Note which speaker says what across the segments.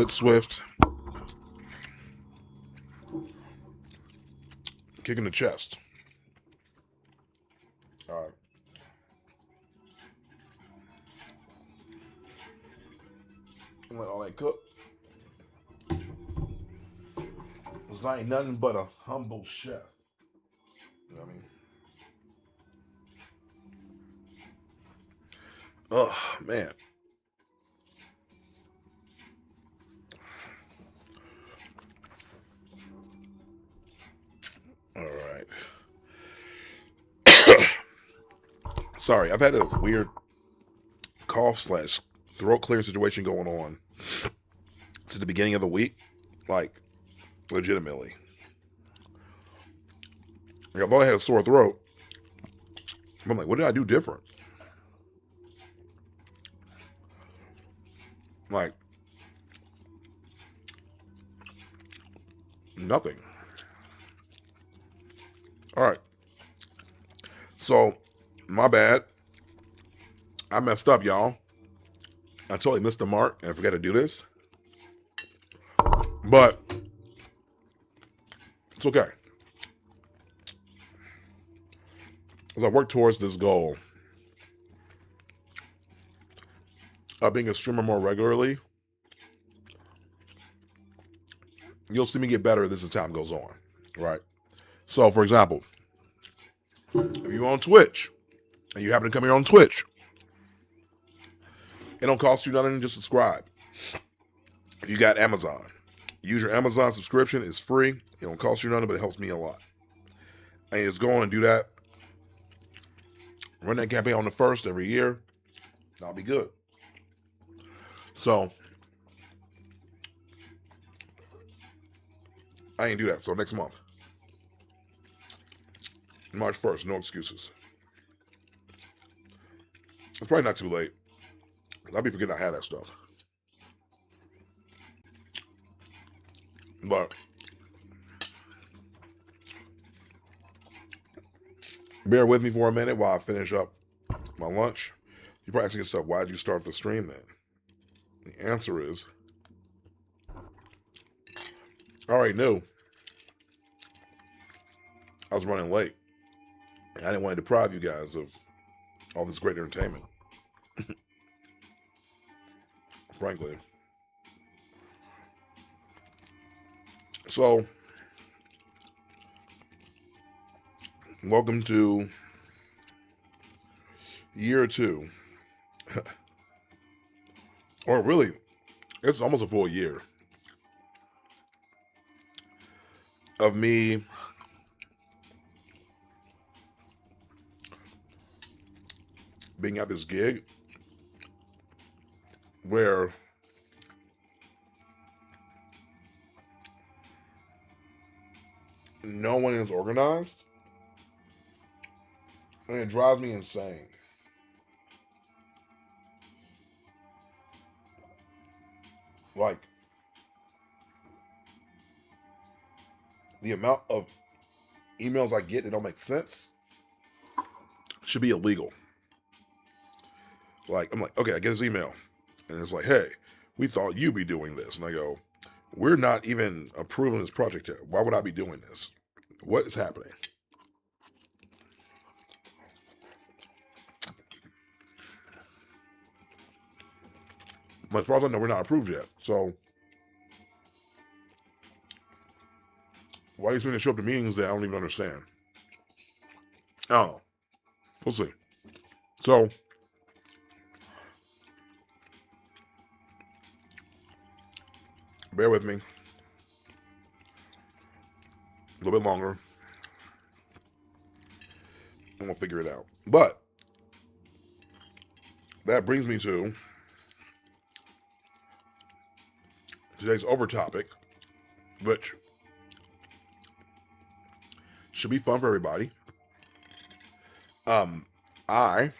Speaker 1: good swift kick in the chest. All right. Let all that cook. Cause I ain't nothing but a humble chef. You know what I mean? Oh man. All right. Sorry, I've had a weird cough slash throat clear situation going on since the beginning of the week. Like, legitimately. Like, I thought I had a sore throat. I'm like, what did I do different? Like, nothing. All right. So, my bad. I messed up, y'all. I totally missed the mark and I forgot to do this. But it's okay. As I work towards this goal of being a streamer more regularly, you'll see me get better as time goes on. Right? So, for example, if you're on Twitch and you happen to come here on Twitch, it don't cost you nothing, just subscribe. If you got Amazon, use your Amazon subscription. It's free. It don't cost you nothing, but it helps me a lot. And just go on and do that. Run that campaign on the 1st every year. That'll be good. So, I ain't do that. So, next month, March 1st, no excuses. It's probably not too late. I'll be forgetting I had that stuff. But bear with me for a minute while I finish up my lunch. You're probably asking yourself, why did you start the stream then? The answer is, I already knew I was running late. And I didn't want to deprive you guys of all this great entertainment. Frankly. So, welcome to year 2. Or really, it's almost a full year of me being at this gig where no one is organized, and it drives me insane. Like, the amount of emails I get that don't make sense should be illegal. Like, I'm like, okay, I get this email, and it's like, hey, we thought you'd be doing this. And I go, we're not even approving this project yet. Why would I be doing this? What is happening? But as far as I know, we're not approved yet. So why are you supposed to show up to meetings that I don't even understand? Oh, we'll see. So bear with me a little bit longer, and we'll figure it out. But that brings me to today's over topic, which should be fun for everybody. I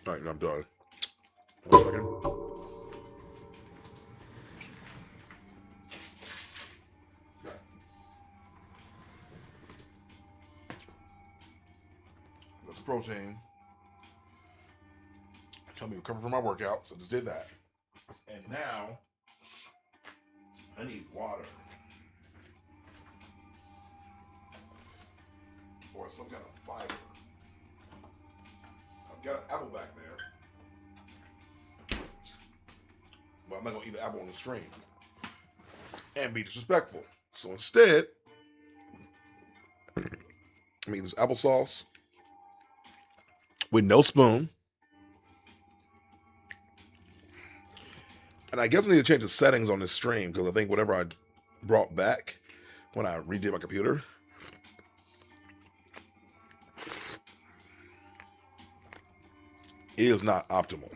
Speaker 1: all right, I'm done. 1 second. That's protein. Let me recover from my workout. So just did that. And now I need water or some kind of fiber. I've got an apple back there, but I'm not gonna eat an apple on the stream and be disrespectful. So instead, I mean this applesauce with no spoon. And I guess I need to change the settings on this stream because I think whatever I brought back when I redid my computer is not optimal.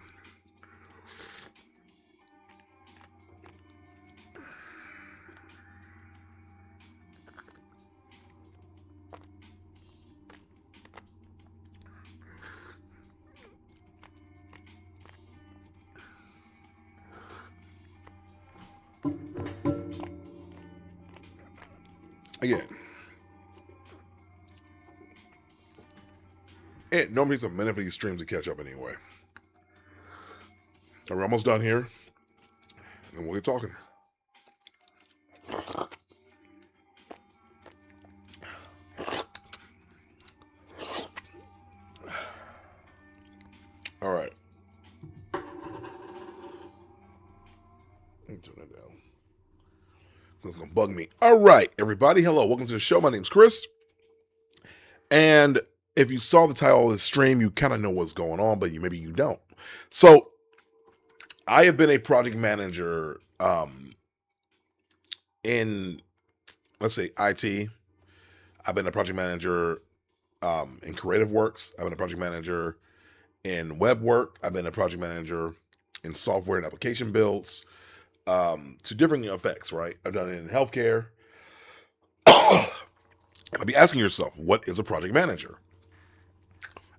Speaker 1: Again, it normally takes a minute for these streams to catch up anyway. We're almost done here, and we'll get talking. All right. Let me turn that down. That's gonna bug me. All right, everybody. Hello, welcome to the show. My name's Chris, and if you saw the title of this stream, you kind of know what's going on, but maybe you don't. So, I have been a project manager in, let's say, IT. I've been a project manager in creative works. I've been a project manager in web work. I've been a project manager in software and application builds to different effects, right? I've done it in healthcare. I'll be asking yourself, what is a project manager?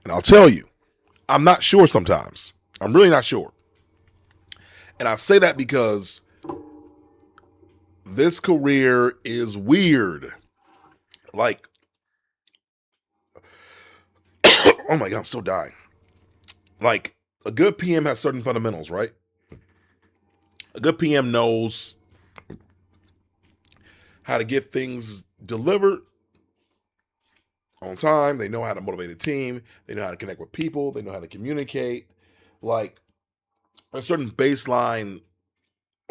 Speaker 1: And I'll tell you, I'm not sure sometimes. I'm really not sure. And I say that because this career is weird. Like, oh my God, I'm still dying. Like, a good PM has certain fundamentals, right? A good PM knows how to get things delivered on time. They know how to motivate a team. They know how to connect with people. They know how to communicate. Like, there's certain baseline,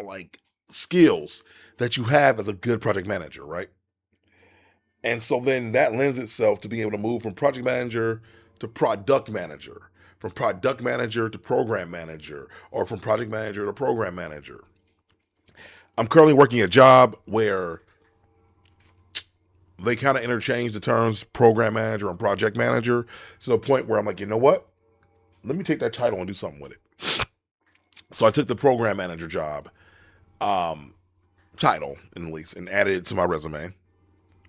Speaker 1: like, skills that you have as a good project manager, right? And so then that lends itself to being able to move from project manager to product manager, from product manager to program manager, or from project manager to program manager. I'm currently working a job where they kind of interchange the terms program manager and project manager to the point where I'm like, you know what? Let me take that title and do something with it. So I took the program manager job title, at least, and added it to my resume.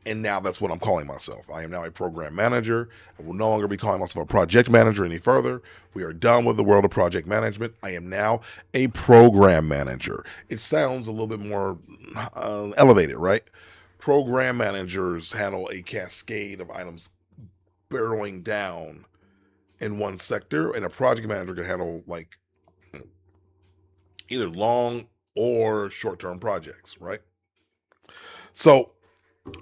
Speaker 1: And now that's what I'm calling myself. I am now a program manager. I will no longer be calling myself a project manager any further. We are done with the world of project management. I am now a program manager. It sounds a little bit more elevated, right? Program managers handle a cascade of items barreling down in one sector, and a project manager can handle like either long or short-term projects, right? So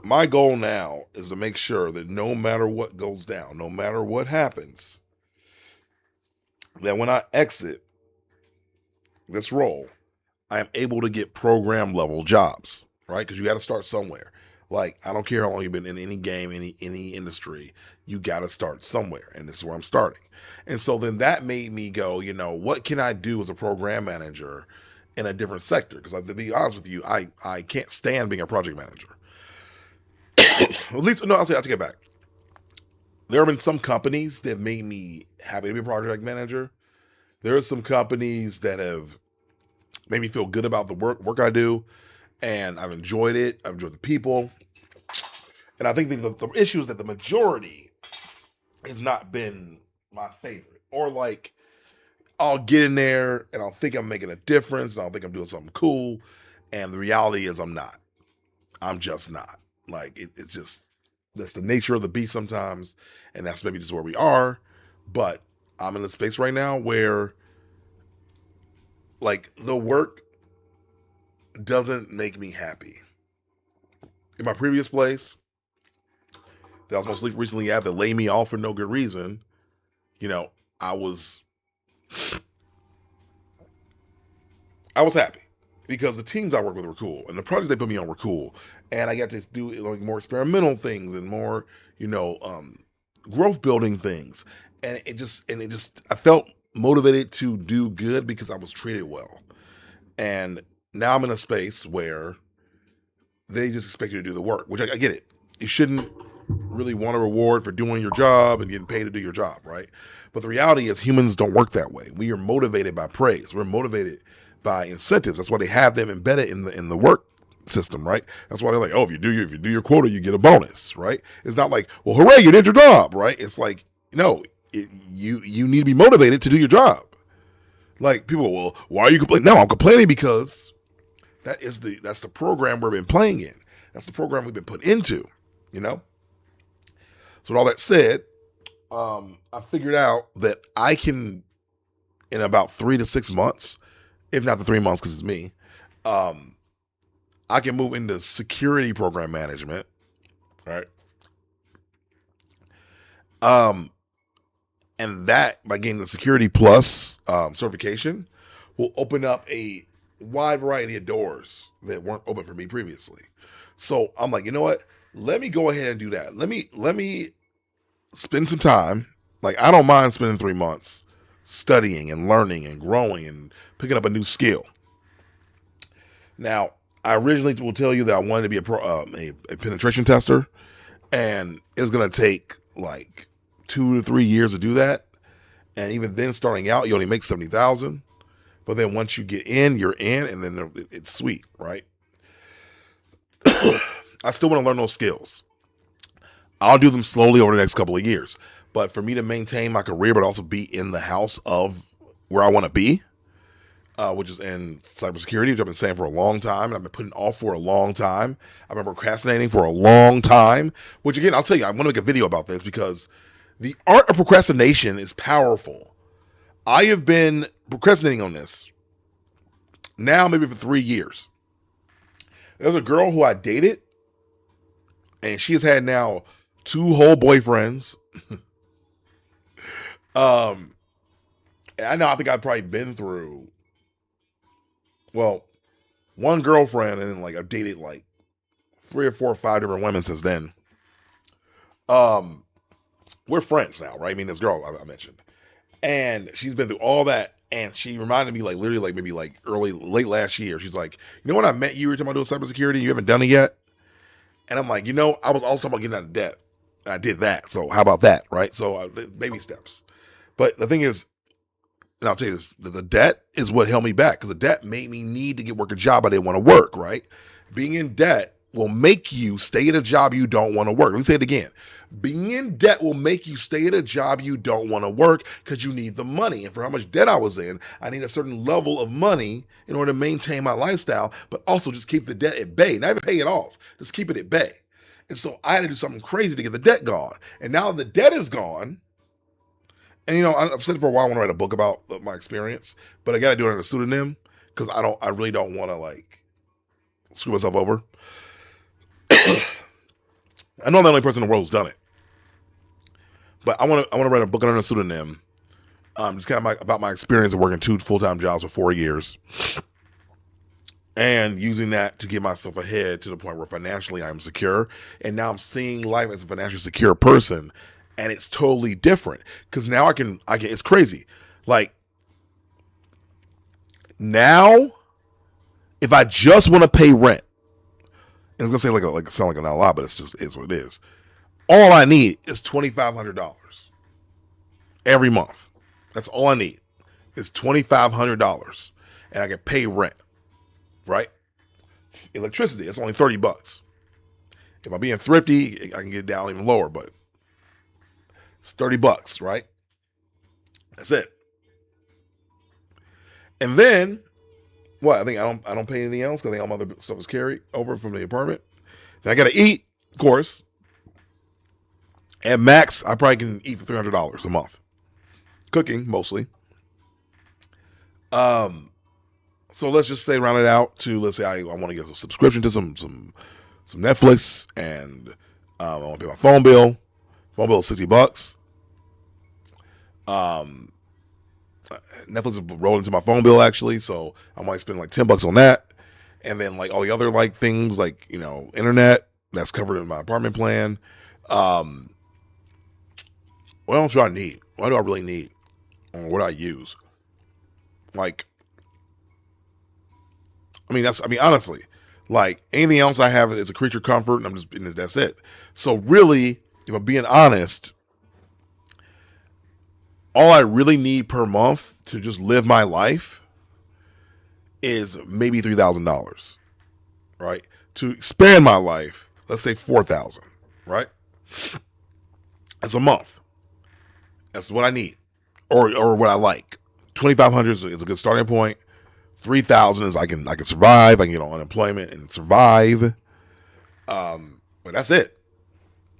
Speaker 1: my goal now is to make sure that no matter what goes down, no matter what happens, that when I exit this role, I am able to get program level jobs, right? Because you got to start somewhere. Like, I don't care how long you've been in any game, any industry, you got to start somewhere. And this is where I'm starting. And so then that made me go, you know, what can I do as a program manager in a different sector? Because to be honest with you, I can't stand being a project manager. At least, no, I'll take it back. There have been some companies that made me happy to be a project manager. There are some companies that have made me feel good about the work I do, and I've enjoyed it. I've enjoyed the people. And I think the issue is that the majority has not been my favorite. Or like, I'll get in there and I'll think I'm making a difference and I'll think I'm doing something cool. And the reality is I'm not. I'm just not. Like, it's just, that's the nature of the beast sometimes. And that's maybe just where we are. But I'm in a space right now where Like the work doesn't make me happy. In my previous place, that I was most recently at, that laid me off for no good reason, you know, I was I was happy because the teams I work with were cool and the projects they put me on were cool, and I got to do like more experimental things and more, you know, growth building things, and it just I felt motivated to do good because I was treated well, and now I'm in a space where they just expect you to do the work, which I get it. You shouldn't really want a reward for doing your job and getting paid to do your job, right? But the reality is humans don't work that way. We are motivated by praise. We're motivated by incentives. That's why they have them embedded in the work system, right? That's why they're like, oh, if you do your quota, you get a bonus, right? It's not like, well, hooray, you did your job, right? It's like, no, you need to be motivated to do your job. Like people, well, why are you complaining? No, I'm complaining because that's the program we've been playing in. That's the program we've been put into, you know? So with all that said, I figured out that I can, in about 3 to 6 months, if not the 3 months, because it's me, um, I can move into security program management, right? Um, and that by getting the Security Plus certification will open up a wide variety of doors that weren't open for me previously. So I'm like, you know what? Let me go ahead and do that. Let me spend some time. Like I don't mind spending 3 months studying and learning and growing and picking up a new skill. Now, I originally will tell you that I wanted to be a penetration tester, and it's gonna take like 2 to 3 years to do that. And even then, starting out, you only make 70,000. But then once you get in, you're in, and then it's sweet, right? I still want to learn those skills. I'll do them slowly over the next couple of years. But for me to maintain my career, but also be in the house of where I want to be, which is in cybersecurity, which I've been saying for a long time, and I've been putting off for a long time. I've been procrastinating for a long time, which again, I'll tell you, I want to make a video about this because the art of procrastination is powerful. I have been procrastinating on this now maybe for 3 years. There's a girl who I dated, and she has had now 2 whole boyfriends. um, and I know I think I've probably been through, well, one girlfriend, and then like I've dated like 3 or 4 or 5 different women since then. Um, we're friends now, right? I mean, this girl I mentioned, and she's been through all that, and she reminded me like literally like maybe like late last year. She's like, you know, when I met you, you were talking about doing cybersecurity, you haven't done it yet, and I'm like, you know, I was also talking about getting out of debt. And I did that, so how about that, right? So baby steps. But the thing is, and I'll tell you this, the debt is what held me back because the debt made me need to get work a job I didn't want to work, right? Being in debt will make you stay at a job you don't want to work. Let me say it again. Being in debt will make you stay at a job you don't want to work because you need the money. And for how much debt I was in, I need a certain level of money in order to maintain my lifestyle, but also just keep the debt at bay. Not even pay it off, just keep it at bay. And so I had to do something crazy to get the debt gone. And now the debt is gone, and you know, I've said it for a while. I want to write a book about my experience, but I got to do it under a pseudonym because I really don't want to like screw myself over. I know I'm the only person in the world who's done it, but I want to write a book under a pseudonym. Just kind of about my experience of working 2 full-time jobs for 4 years, and using that to get myself ahead to the point where financially I'm secure. And now I'm seeing life as a financially secure person, and it's totally different because now I can. It's crazy. Like now, if I just want to pay rent, and it's gonna say like sound like not a lot, but it's what it is. All I need is $2,500 every month. That's all I need is $2,500, and I can pay rent. Right? Electricity, it's only $30. If I'm being thrifty, I can get it down even lower, but it's $30, right? That's it. And then what? I don't pay anything else because I think all my other stuff is carried over from the apartment. Then I gotta eat, of course. At max, I probably can eat for $300 a month. Cooking mostly. So let's just say round it out to, let's say I want to get a subscription to some Netflix, and I want to pay my phone bill. Phone bill is $60. Um, Netflix is rolling into my phone bill actually, so I might spend like $10 on that, and then like all the other like things like internet that's covered in my apartment plan. Um, what else do I need? What do I really need? Or what do I use? Like, honestly, like anything else I have is a creature comfort, and that's it. So really, if I'm being honest, all I really need per month to just live my life is maybe $3,000, right? To expand my life, let's say 4,000, right? That's a month. That's what I need, or what I like. 2,500 is a good starting point. 3,000 is I can survive. I can get on unemployment and survive. But that's it.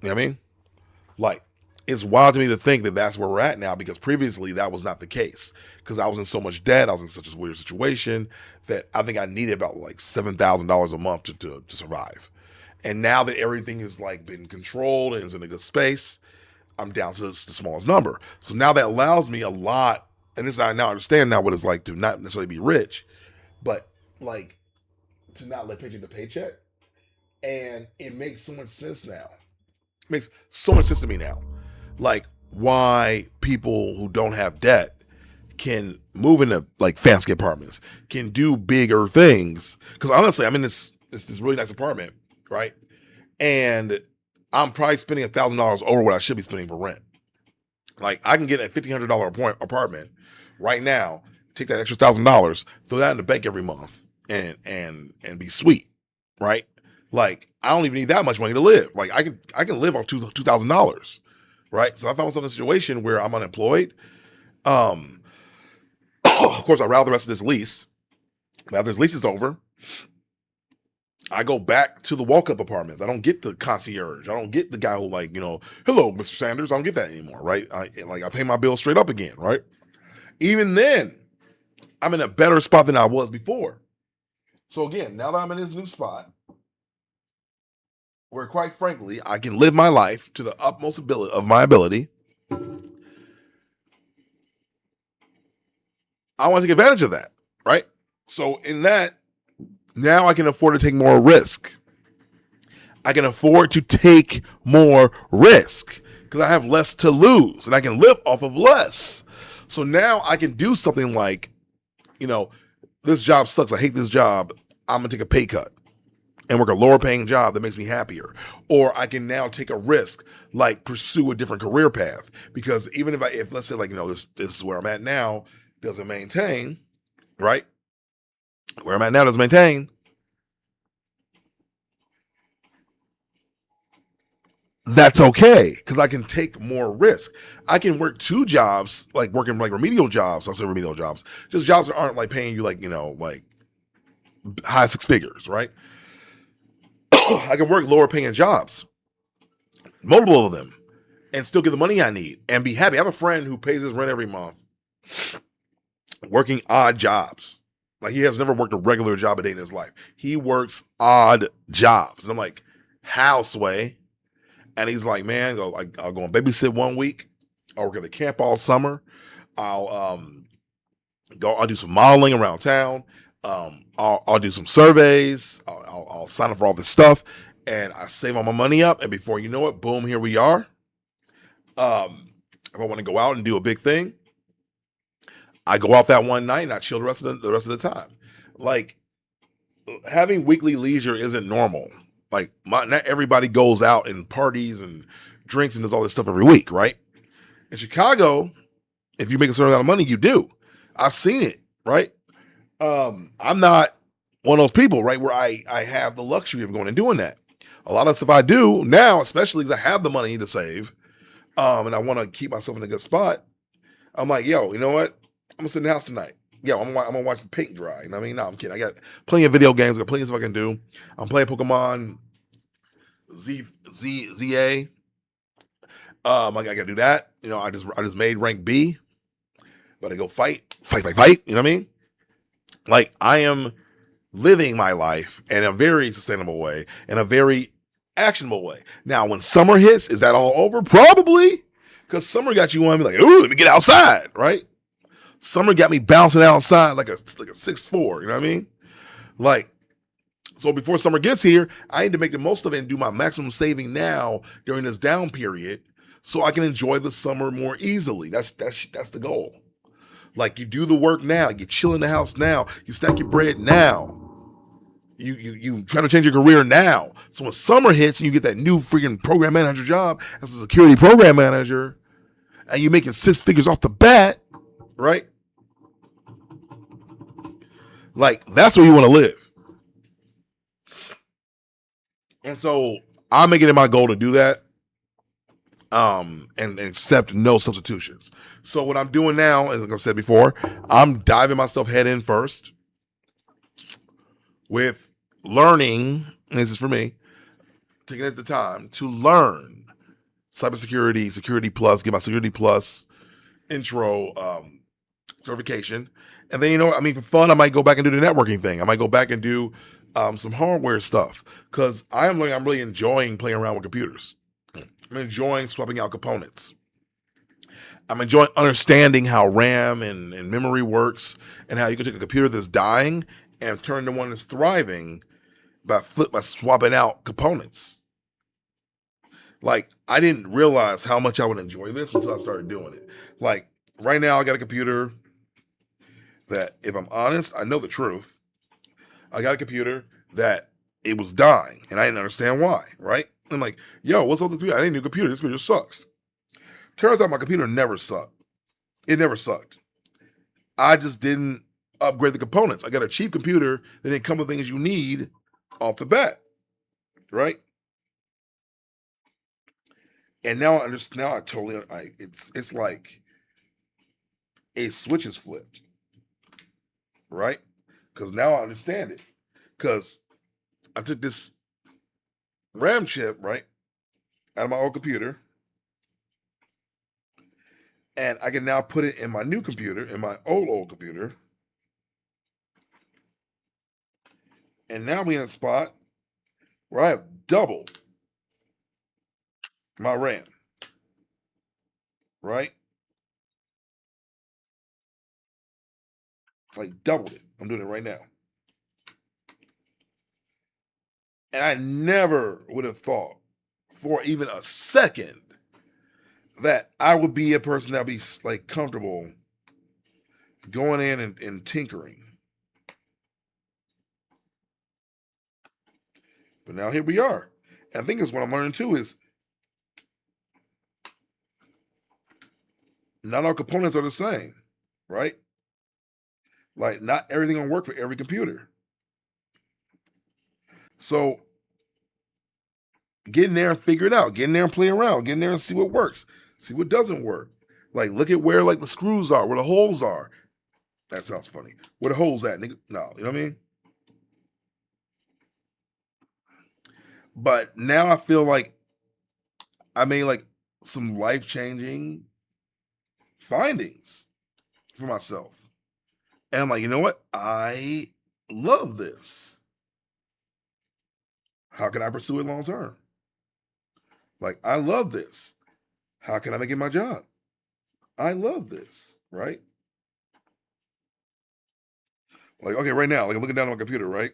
Speaker 1: You know what I mean? Like, it's wild to me to think that that's where we're at now, because previously that was not the case. Because I was in so much debt, I was in such a weird situation that I think I needed about like $7,000 a month to survive. And now that everything is like been controlled and is in a good space, I'm down to the smallest number. So now that allows me a lot, and this I now understand now what it's like to not necessarily be rich, but like to not live paycheck to paycheck. And it makes so much sense now. It makes so much sense to me now. Like why people who don't have debt can move into like fancy apartments, can do bigger things. Because honestly, I'm in this really nice apartment, right? And I'm probably spending $1,000 over what I should be spending for rent. Like I can get a $1,500 apartment right now, take that extra $1,000, throw that in the bank every month, and be sweet, right? Like I don't even need that much money to live. Like I can live off $2,000, right? So I found myself in a situation where I'm unemployed. Of course, I rather the rest of this lease. Now this lease is over, I go back to the walk-up apartments. I don't get the concierge. I don't get the guy who hello, Mr. Sanders. I don't get that anymore, right? I pay my bill straight up again, right? Even then, I'm in a better spot than I was before. So again, now that I'm in this new spot, where quite frankly, I can live my life to the utmost ability of my ability, I want to take advantage of that, right? So in that, now I can afford to take more risk. I can afford to take more risk because I have less to lose and I can live off of less. So now I can do something like, this job sucks. I hate this job. I'm going to take a pay cut and work a lower paying job that makes me happier. Or I can now take a risk, like pursue a different career path. Because even if let's say this is where I'm at now, doesn't maintain, right? Where I'm at now doesn't maintain. That's okay because I can take more risk. I can work two jobs, like working like remedial jobs. I'll say remedial jobs, just jobs that aren't like paying you like high six figures, right? I can work lower paying jobs, multiple of them, and still get the money I need and be happy. I have a friend who pays his rent every month, working odd jobs. Like he has never worked a regular job a day in his life. He works odd jobs, and I'm like, how, Sway? And he's like, man, I'll go and babysit 1 week. I'll work at a camp all summer. I'll do some modeling around town. I'll do some surveys. I'll sign up for all this stuff. And I save all my money up. And before you know it, boom, here we are. If I want to go out and do a big thing, I go out that one night and I chill the rest of the time. Like having weekly leisure isn't normal. Like not everybody goes out and parties and drinks and does all this stuff every week, right? In Chicago, if you make a certain amount of money, you do. I've seen it, right? I'm not one of those people, right, where I have the luxury of going and doing that. A lot of stuff I do now, especially because I have the money to save, and I want to keep myself in a good spot. I'm like, yo, you know what? I'm gonna sit in the house tonight. Yo, I'm gonna watch the paint dry. You know what I mean? No, I'm kidding. I got plenty of video games. I got plenty of stuff I can do. I'm playing Pokemon ZA. I gotta do that. I just made rank B. But I go fight. You know what I mean? Like I am living my life in a very sustainable way, in a very actionable way. Now, when summer hits, is that all over? Probably, because summer got you on me like, ooh, let me get outside, right? Summer got me bouncing outside like a 6'4", you know what I mean? Like, so before summer gets here, I need to make the most of it and do my maximum saving now during this down period, so I can enjoy the summer more easily. That's the goal. Like you do the work now, you chill in the house now, you stack your bread now. You trying to change your career now. So when summer hits and you get that new freaking program manager job as a security program manager, and you're making six figures off the bat, right? Like that's where you want to live. And so I'm making it my goal to do that. And accept no substitutions. So what I'm doing now, as like I said before, I'm diving myself head in first with learning. And this is for me, taking the time to learn cybersecurity, security plus, get my security plus intro certification. And then, I mean, for fun, I might go back and do the networking thing. I might go back and do some hardware stuff because I'm really enjoying playing around with computers. I'm enjoying swapping out components. I'm enjoying understanding how RAM and memory works and how you can take a computer that's dying and turn to one that's thriving by swapping out components. Like I didn't realize how much I would enjoy this until I started doing it. Like right now, I got a computer that, if I'm honest, I know the truth. I got a computer that it was dying, and I didn't understand why. Right? I'm like, yo, what's up with this computer? I need a new computer. This computer sucks. Turns out my computer never sucked. It never sucked. I just didn't upgrade the components. I got a cheap computer that didn't come with things you need off the bat. Right? And now I understand. Now I totally. It's like a switch is flipped. Right? Because now I understand it. Because I took this RAM chip, right, out of my old computer, and I can now put it in my new computer, in my old computer, and now we in a spot where I have doubled my RAM, right? It's like doubled it. I'm doing it right now. And I never would have thought for even a second that I would be a person that would be like comfortable going in and tinkering. But now here we are. And I think it's what I'm learning too is not all components are the same, right? Like not everything will work for every computer. So get in there and figure it out. Get in there and play around. Get in there and see what works. See what doesn't work. Like look at where like the screws are, where the holes are. That sounds funny. Where the holes at, nigga? No, you know what I mean? But now I feel like I made like some life changing findings for myself. And I'm like, you know what? I love this. How can I pursue it long term? Like, I love this. How can I make it my job? I love this, right? Like, okay, right now, like I'm looking down on my computer, right?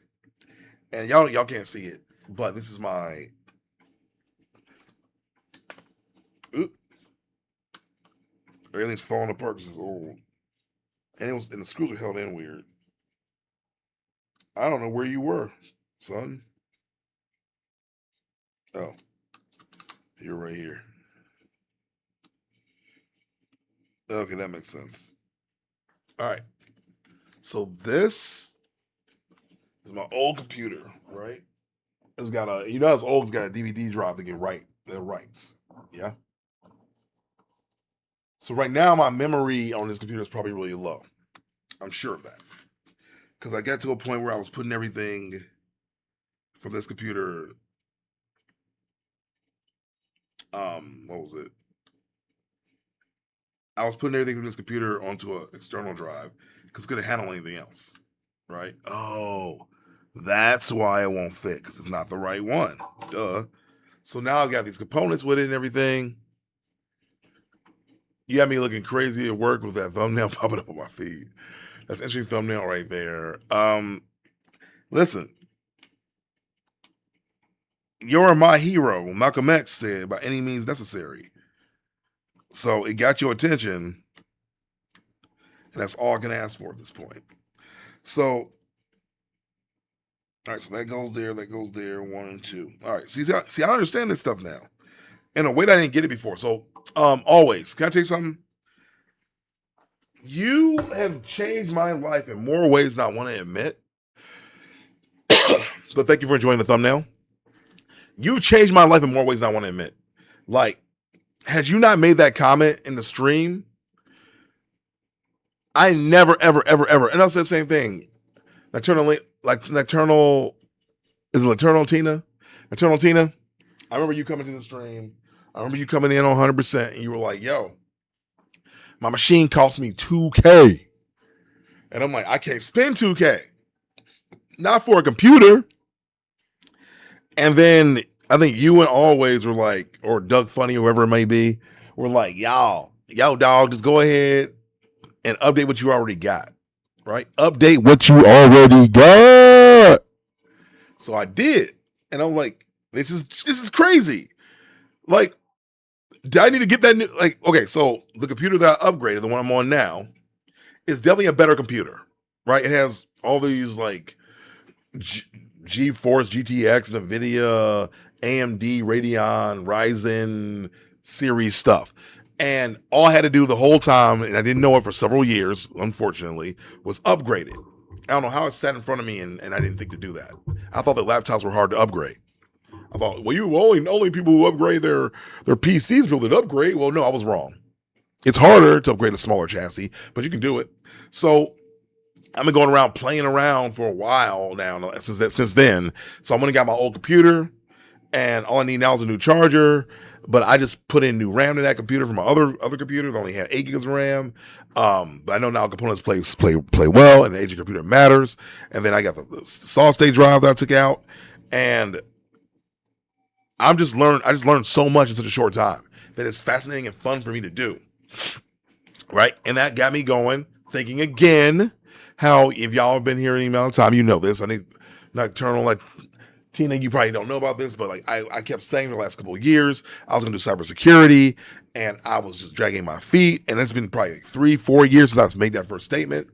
Speaker 1: And y'all can't see it, but this is my oop, everything's falling apart because it's old. And the screws are held in weird. I don't know where you were, son. Oh, you're right here. Okay, that makes sense. All right. So this is my old computer, right? It's got it's old, it's got a DVD drive that writes. Yeah. So right now my memory on this computer is probably really low. I'm sure of that. Because I got to a point where I was putting everything from this computer, what was it? I was putting everything from this computer onto an external drive because it couldn't handle anything else. right? Oh, that's why it won't fit, because it's not the right one. Duh. So now I've got these components with it and everything. You have me looking crazy at work with that thumbnail popping up on my feed. That's an interesting thumbnail right there. Listen, you're my hero, Malcolm X said, by any means necessary. So it got your attention, and that's all I can ask for at this point. So, all right, so that goes there, 1 and 2. All right, see, I understand this stuff now in a way that I didn't get it before. So, always, can I tell you something? You have changed my life in more ways than I want to admit. But thank you for enjoying the thumbnail. You changed my life in more ways than I want to admit. Like, had you not made that comment in the stream, I never, ever, and I'll say the same thing. Nocturnal, is it Nocturnal Tina? Nocturnal Tina, I remember you coming to the stream. I remember you coming in on 100%, and you were like, yo, my machine cost me $2K. And I'm like, I can't spend $2K. Not for a computer. And then I think you and Always were like, or Doug Funny, whoever it may be, were like, yo, dog, just go ahead and update what you already got. Right? Update what you already got. So I did. And I'm like, this is crazy. Like, do I need to get that new? Like, okay, so the computer that I upgraded, the one I'm on now, is definitely a better computer, right? It has all these like GeForce, GTX, NVIDIA, AMD, Radeon, Ryzen series stuff. And all I had to do the whole time, and I didn't know it for several years, unfortunately, was upgrade it. I don't know how it sat in front of me, and I didn't think to do that. I thought that laptops were hard to upgrade. I thought, well, you only people who upgrade their PCs build an upgrade. Well, no, I was wrong. It's harder to upgrade a smaller chassis, but you can do it. So I've been going around playing around for a while now since then. So I went and got my old computer, and all I need now is a new charger. But I just put in new RAM to that computer from my other computer that only had 8 gigs of RAM. But I know now components play well, and the age of computer matters. And then I got the solid state drive that I took out, and I just learned so much in such a short time that it's fascinating and fun for me to do. Right? And that got me going, thinking again, how if y'all have been here any amount of time, you know this. I think Nocturnal, like Tina, you probably don't know about this, but like I kept saying the last couple of years, I was gonna do cybersecurity, and I was just dragging my feet. And it's been probably like 3-4 years since I made that first statement,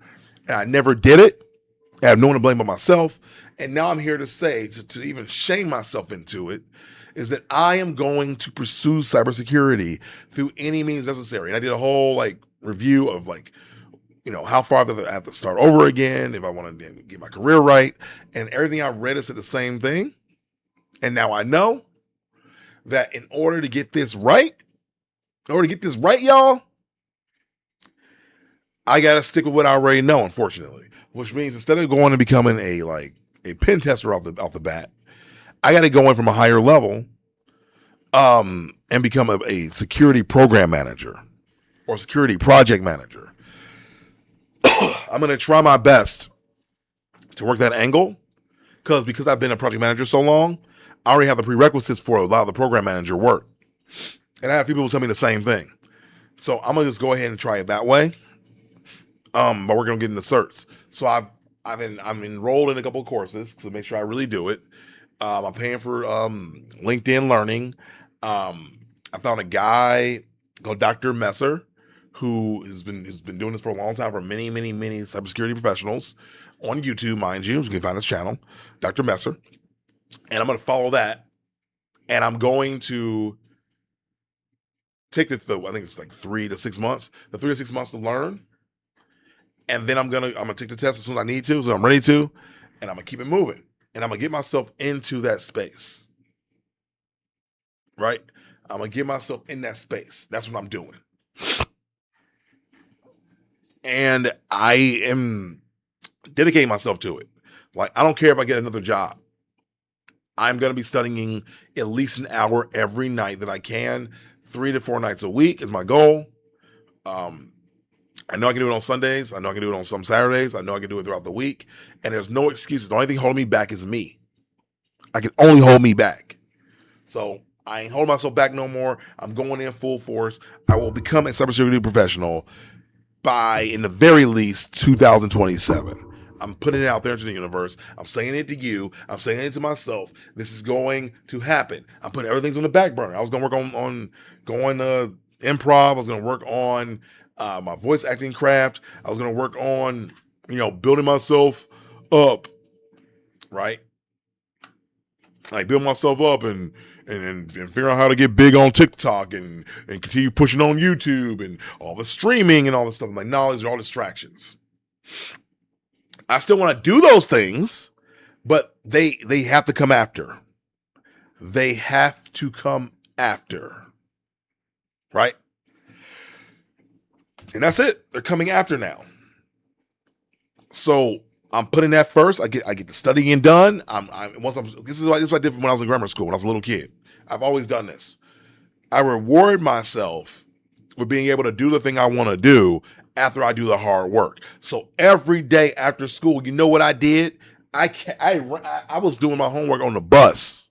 Speaker 1: and I never did it. I have no one to blame but myself. And now I'm here to say, to even shame myself into it, is that I am going to pursue cybersecurity through any means necessary. And I did a whole like review of like, you know, how far I have to start over again if I want to get my career right. And everything I read said the same thing. And now I know that in order to get this right, y'all, I got to stick with what I already know, unfortunately. Which means instead of going and becoming a pen tester off the bat, I got to go in from a higher level and become a security program manager or security project manager. I'm going to try my best to work that angle because I've been a project manager so long, I already have the prerequisites for a lot of the program manager work. And I have a few people tell me the same thing. So I'm going to just go ahead and try it that way. But we're going to get into certs. So I'm enrolled in a couple of courses to make sure I really do it. I'm paying for LinkedIn Learning. I found a guy called Dr. Messer who has been doing this for a long time for many cybersecurity professionals on YouTube, mind you. You can find his channel, Dr. Messer. And I'm going to follow that. And I'm going to take I think it's like 3 to 6 months. The 3 to 6 months to learn. And then I'm gonna take the test as soon as I need to, so I'm ready to, and I'm gonna keep it moving. And I'm gonna get myself into that space. Right? I'm gonna get myself in that space. That's what I'm doing. And I am dedicating myself to it. Like, I don't care if I get another job. I'm gonna be studying at least an hour every night that I can. 3 to 4 nights a week is my goal. I know I can do it on Sundays. I know I can do it on some Saturdays. I know I can do it throughout the week. And there's no excuses. The only thing holding me back is me. I can only hold me back. So I ain't holding myself back no more. I'm going in full force. I will become a cybersecurity professional by, in the very least, 2027. I'm putting it out there into the universe. I'm saying it to you. I'm saying it to myself. This is going to happen. I'm putting everything on the back burner. I was going to work on going improv. I was going to work on my voice acting craft. I was going to work on, building myself up, right? Like build myself up and figure out how to get big on TikTok and continue pushing on YouTube and all the streaming and all this stuff. I'm like, no, these are all distractions. I still want to do those things, but they have to come after. They have to come after. Right? And that's it. They're coming after now. So I'm putting that first. I get the studying done. This is what I did when I was in grammar school when I was a little kid. I've always done this. I reward myself with being able to do the thing I want to do after I do the hard work. So every day after school, you know what I did? I was doing my homework on the bus.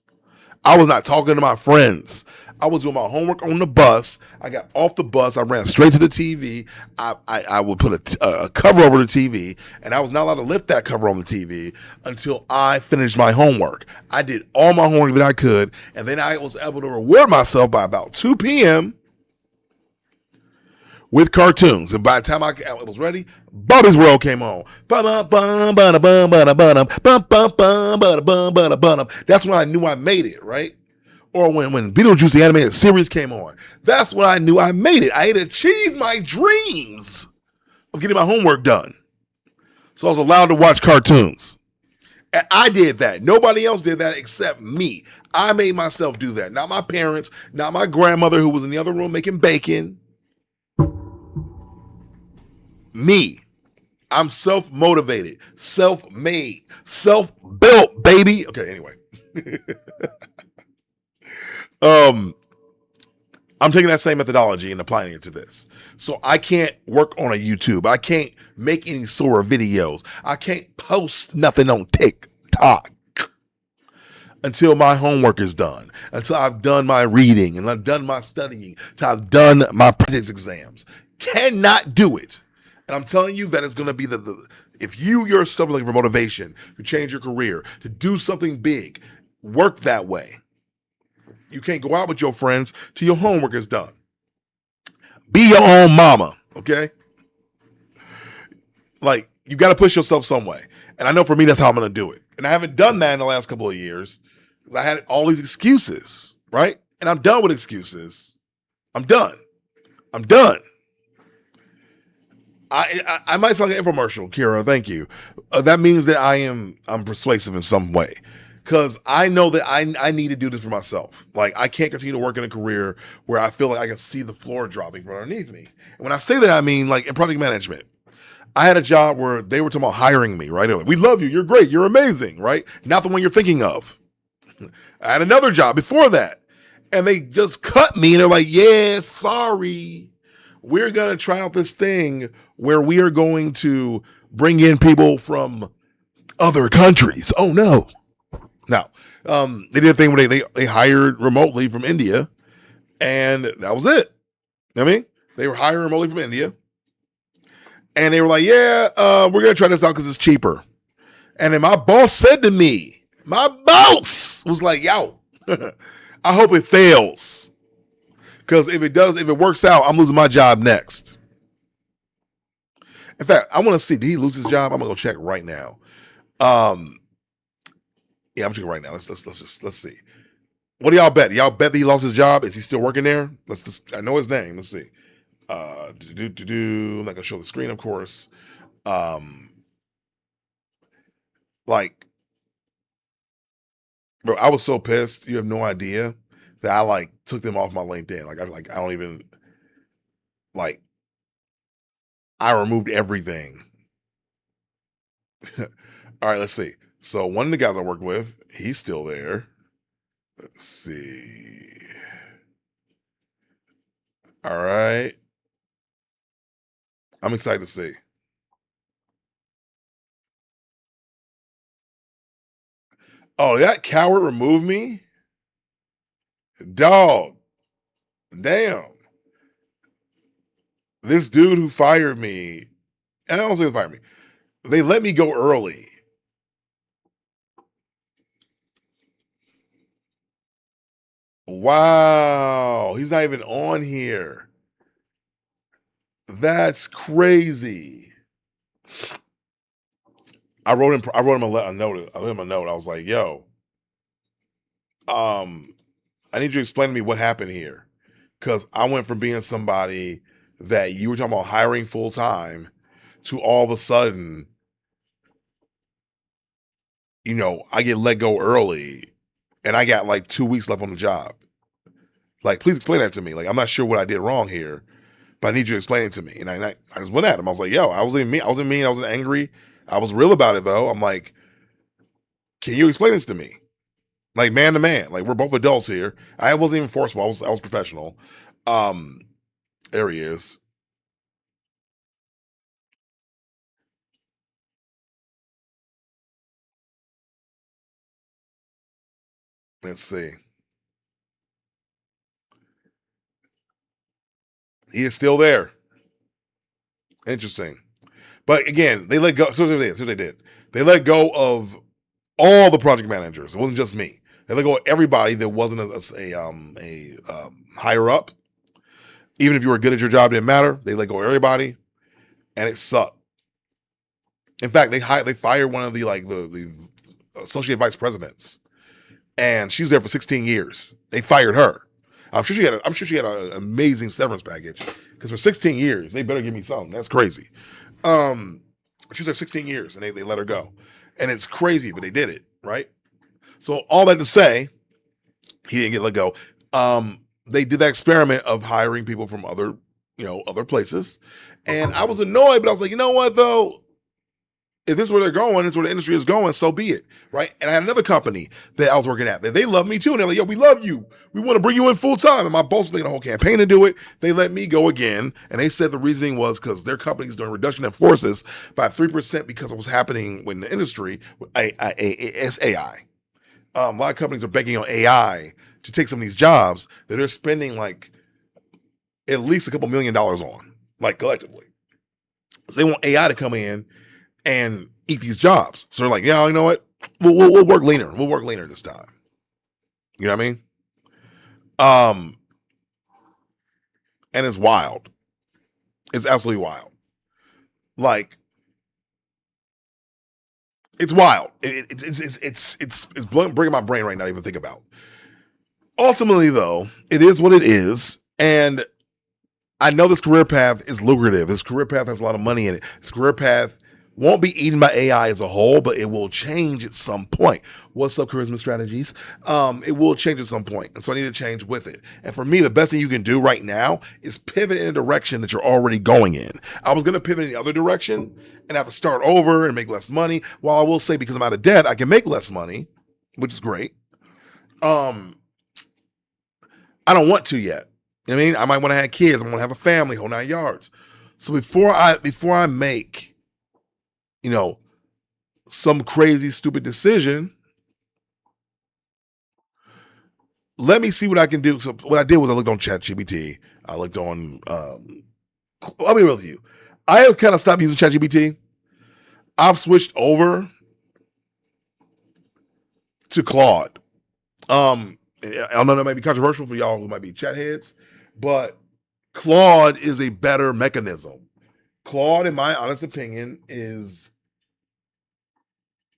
Speaker 1: I was not talking to my friends. I was doing my homework on the bus. I got off the bus. I ran straight to the TV. I would put a cover over the TV, and I was not allowed to lift that cover on the TV until I finished my homework. I did all my homework that I could, and then I was able to reward myself by about 2 p.m. with cartoons. And by the time I was ready, Bobby's World came on. That's when I knew I made it, right? Or when Beetlejuice, the animated series, came on. That's when I knew I made it. I had achieved my dreams of getting my homework done. So I was allowed to watch cartoons. And I did that. Nobody else did that except me. I made myself do that. Not my parents, not my grandmother who was in the other room making bacon. Me. I'm self-motivated, self-made, self-built, baby. Okay, anyway. I'm taking that same methodology and applying it to this. So I can't work on a YouTube. I can't make any sort of videos. I can't post nothing on TikTok until my homework is done, until I've done my reading and I've done my studying, until I've done my practice exams. Cannot do it. And I'm telling you that it's going to be if you yourself are looking for motivation to change your career, to do something big, work that way. You can't go out with your friends till your homework is done. Be your own mama, okay? Like, you got to push yourself some way. And I know for me, that's how I'm going to do it. And I haven't done that in the last couple of years. I had all these excuses, right? And I'm done with excuses. I'm done. I might sound like an infomercial, Kira. Thank you. That means that I'm persuasive in some way. Because I know that I need to do this for myself. Like, I can't continue to work in a career where I feel like I can see the floor dropping from underneath me. And when I say that, I mean like in project management. I had a job where they were talking about hiring me, right? They're like, we love you. You're great. You're amazing, right? Not the one you're thinking of. I had another job before that. And they just cut me. And they're like, yeah, sorry. We're going to try out this thing where we are going to bring in people from other countries. Oh, no. Now, they did a thing where they hired remotely from India, and that was it. I mean, they were hiring remotely from India, and they were like, yeah, we're going to try this out because it's cheaper. And then my boss said to me, my boss was like, yo, I hope it fails. Because if it works out, I'm losing my job next. In fact, I want to see, did he lose his job? I'm going to go check right now. Yeah, I'm checking right now. Let's see. What do y'all bet? Y'all bet that he lost his job? Is he still working there? I know his name. Let's see. I'm not gonna show the screen, of course. Like, bro, I was so pissed. You have no idea that I like took them off my LinkedIn. I don't even like. I removed everything. All right, let's see. So one of the guys I worked with, he's still there. Let's see. All right. I'm excited to see. Oh, that coward removed me? Dog. Damn. This dude who fired me, and I don't think they fired me. They let me go early. Wow. He's not even on here. That's crazy. I wrote him a note. I wrote him a note. I was like, yo, um, I need you to explain to me what happened here. Cause I went from being somebody that you were talking about hiring full time to all of a sudden, I get let go early and I got like 2 weeks left on the job. Like, please explain that to me. Like, I'm not sure what I did wrong here, but I need you to explain it to me. And I just went at him. I was like, yo, I wasn't mean. I wasn't mean. I wasn't angry. I was real about it though. I'm like, can you explain this to me? Like man to man. Like we're both adults here. I wasn't even forceful. I was professional. Um, there he is. Let's see. He is still there. Interesting. But again, they let go. So here's what they did. They let go of all the project managers. It wasn't just me. They let go of everybody that wasn't a higher up. Even if you were good at your job, it didn't matter. They let go of everybody, and it sucked. In fact, they fired one of the associate vice presidents, and she was there for 16 years. They fired her. I'm sure she had an amazing severance package because for 16 years they better give me something. That's crazy. Um, she was there 16 years, and they let her go, and it's crazy, but they did it right. So all that to say, he didn't get let go. They did that experiment of hiring people from other places, and I was annoyed, but I was like, you know what though, if this is where they're going, this is where the industry is going, so be it, right? And I had another company that I was working at that they love me too, and they're like, yo, we love you. We want to bring you in full time. And my boss was making a whole campaign to do it. They let me go again, and they said the reasoning was because their company's doing reduction in forces by 3% because of what's happening in the industry with AI. A lot of companies are banking on AI to take some of these jobs that they're spending like at least a couple $1 million on, like collectively. So they want AI to come in and eat these jobs. So they're like, yeah, you know what? We'll work leaner. We'll work leaner this time. You know what I mean? And it's wild. It's absolutely wild. Like it's wild. It's bringing my brain right now to even think about. Ultimately, though, it is what it is, and I know this career path is lucrative. This career path has a lot of money in it. This career path won't be eaten by AI as a whole, but it will change at some point. What's up, Charisma Strategies? It will change at some point, and so I need to change with it. And for me, the best thing you can do right now is pivot in a direction that you're already going in. I was going to pivot in the other direction and have to start over and make less money. While I will say, because I'm out of debt, I can make less money, which is great. Um, I don't want to yet. You know what I mean, I might want to have kids. I want to have a family, whole 9 yards. So before I make, you know, some crazy stupid decision, let me see what I can do. So what I did was I looked on ChatGPT. I looked on. I'll be real with you. I have kind of stopped using ChatGPT. I've switched over to Claude. I know that might be controversial for y'all who might be chat heads, but Claude is a better mechanism. Claude, in my honest opinion, is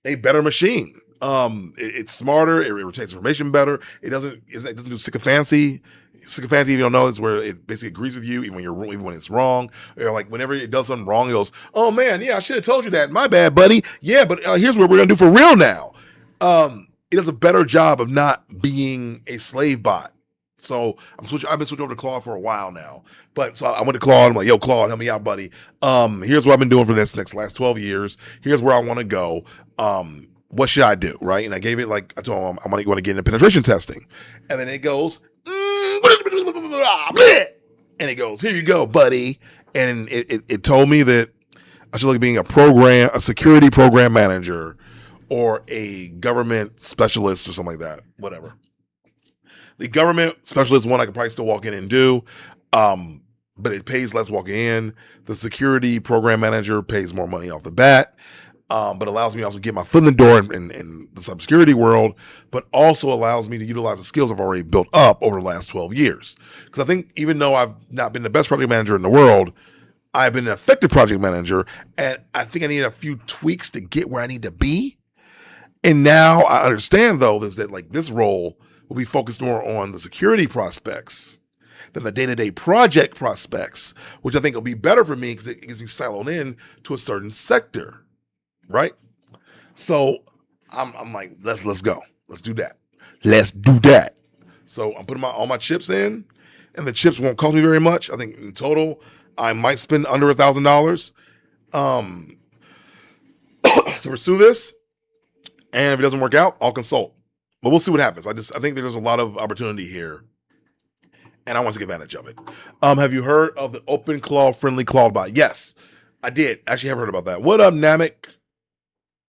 Speaker 1: a better machine. It's smarter. It retains information better. It doesn't do sycophancy. Sycophancy, if you don't know, is where it basically agrees with you even when it's wrong. Or like whenever it does something wrong, it goes, "Oh man, yeah, I should have told you that. My bad, buddy. Yeah, but here's what we're gonna do for real now." It does a better job of not being a slave bot. So I've been switching over to Claude for a while now. But so I went to Claude. I'm like, yo, Claude, help me out, buddy. Here's what I've been doing for this next last 12 years. Here's where I want to go. What should I do? Right. And I gave it I told him I want to get into penetration testing. And then it goes, and it goes, here you go, buddy. and it told me that I should look at being a security program manager, or a government specialist or something like that. Whatever. The government specialist one I could probably still walk in and do, but it pays less walking in. The security program manager pays more money off the bat, but allows me to also get my foot in the door in the cybersecurity world, but also allows me to utilize the skills I've already built up over the last 12 years. Because I think even though I've not been the best project manager in the world, I've been an effective project manager, and I think I need a few tweaks to get where I need to be. And now I understand, though, is that like this role will be focused more on the security prospects than the day-to-day project prospects, which I think will be better for me because it gets me siloed in to a certain sector, right? So I'm like, let's go, let's do that, let's do that. So I'm putting all my chips in, and the chips won't cost me very much. I think in total I might spend under $1,000 to pursue this, and if it doesn't work out, I'll consult. But we'll see what happens. I think there's a lot of opportunity here, and I want to take advantage of it. Have you heard of the OpenClaw friendly ClawBot? Yes, I did. Actually, have heard about that. What up, Namek?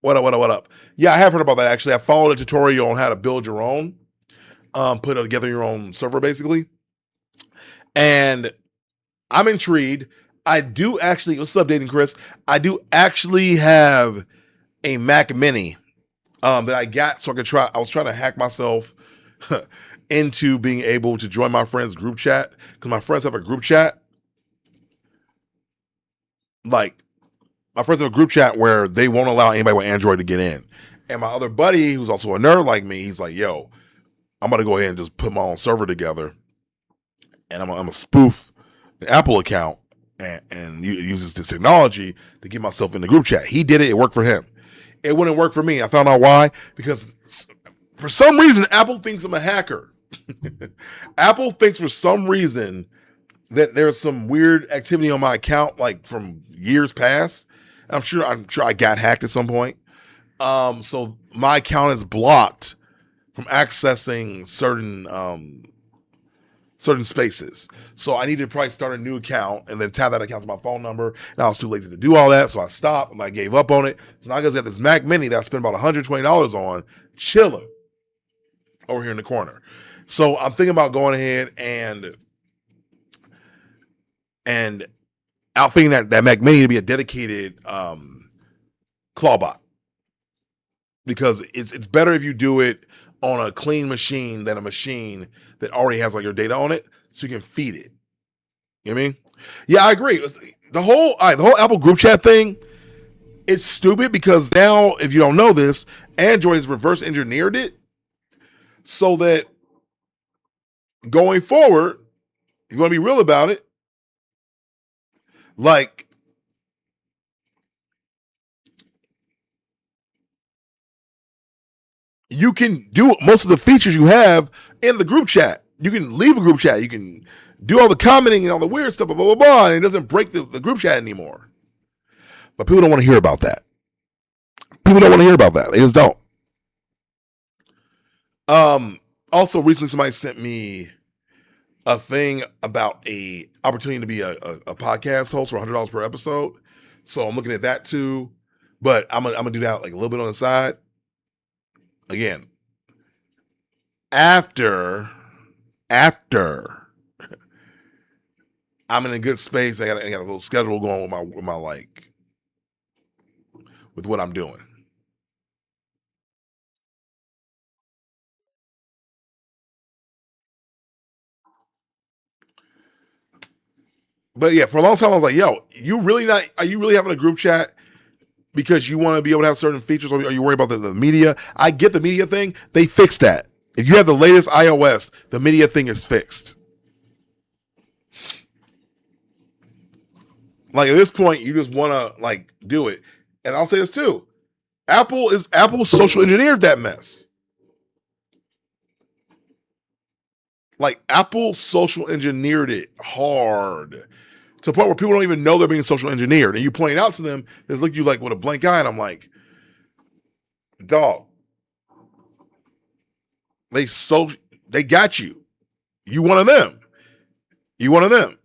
Speaker 1: What up? Yeah, I have heard about that. Actually, I followed a tutorial on how to build your own, put together your own server, basically. And I'm intrigued. I do actually. What's up, Dating Chris? I do actually have a Mac Mini that I got so I could try. I was trying to hack myself into being able to join my friends' group chat, because my friends have a group chat. Like, my friends have a group chat where they won't allow anybody with Android to get in. And my other buddy, who's also a nerd like me, he's like, yo, I'm going to go ahead and just put my own server together, and I'm going to spoof the Apple account and uses this technology to get myself in the group chat. He did it. It worked for him. It wouldn't work for me. I found out why. Because for some reason, Apple thinks I'm a hacker. Apple thinks for some reason that there's some weird activity on my account, like from years past. And I'm sure I got hacked at some point. So my account is blocked from accessing certain spaces. So I needed to probably start a new account and then tap that account to my phone number. And I was too lazy to do all that. So I stopped and I gave up on it. So now I just got this Mac Mini that I spent about $120 on, chilling over here in the corner. So I'm thinking about going ahead and outfitting that Mac Mini to be a dedicated ClawBot. Because it's better if you do it on a clean machine than a machine that already has like your data on it, so you can feed it. You know what I mean? Yeah, I agree. The whole Apple group chat thing, it's stupid because now, if you don't know this, Android has reverse engineered it so that going forward, if you want to be real about it, like, you can do most of the features you have in the group chat. You can leave a group chat. You can do all the commenting and all the weird stuff, blah, blah, blah, blah, and it doesn't break the group chat anymore. But people don't want to hear about that. People don't want to hear about that. They just don't. Also, recently somebody sent me a thing about a opportunity to be a podcast host for $100 per episode. So I'm looking at that too. But I'm gonna do that like a little bit on the side. Again, after I'm in a good space, I got a little schedule going with my like with what I'm doing. But yeah, for a long time I was like, yo, are you really having a group chat because you want to be able to have certain features, or are you worried about the media? I get the media thing. They fixed that. If you have the latest iOS, the media thing is fixed. Like, at this point, you just want to like do it. And I'll say this too. Apple social engineered that mess. Like, Apple social engineered it hard to the point where people don't even know they're being social engineered. And you point it out to them, they look at you like with a blank eye, and I'm like, dog, they got you. You one of them. You one of them.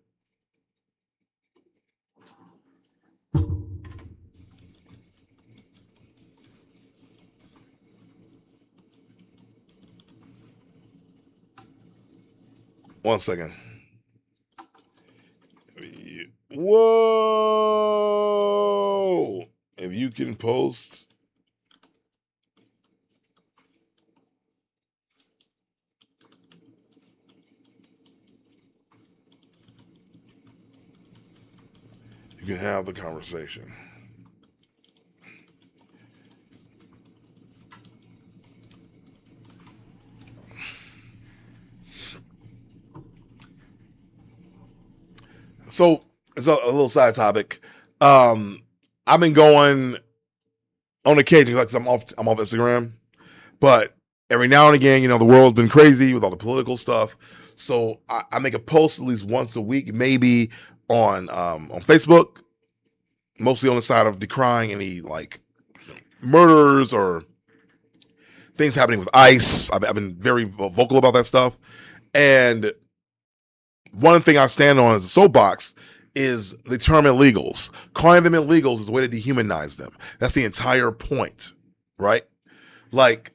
Speaker 1: 1 second. Whoa! If you can post. You can have the conversation. So it's a little side topic. I've been going on occasion, like I'm off Instagram, but every now and again, the world's been crazy with all the political stuff. So I make a post at least once a week, maybe on Facebook, mostly on the side of decrying any like murders or things happening with ICE. I've been very vocal about that stuff. And one thing I stand on as a soapbox is the term illegals. Calling them illegals is a way to dehumanize them. That's the entire point, right? Like,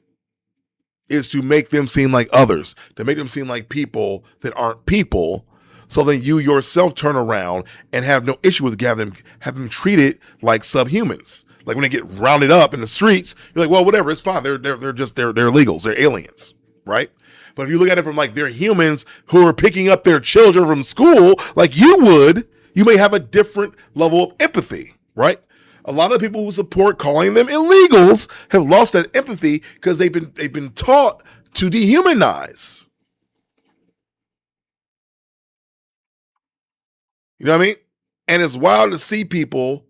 Speaker 1: is to make them seem like others, to make them seem like people that aren't people, so then you yourself turn around and have no issue with having them treated like subhumans. Like when they get rounded up in the streets, you're like, well, whatever, it's fine. They're illegals, they're aliens, right? But if you look at it from like they're humans who are picking up their children from school, like you would, you may have a different level of empathy, right? A lot of people who support calling them illegals have lost that empathy because they've been taught to dehumanize. You know what I mean? And it's wild to see people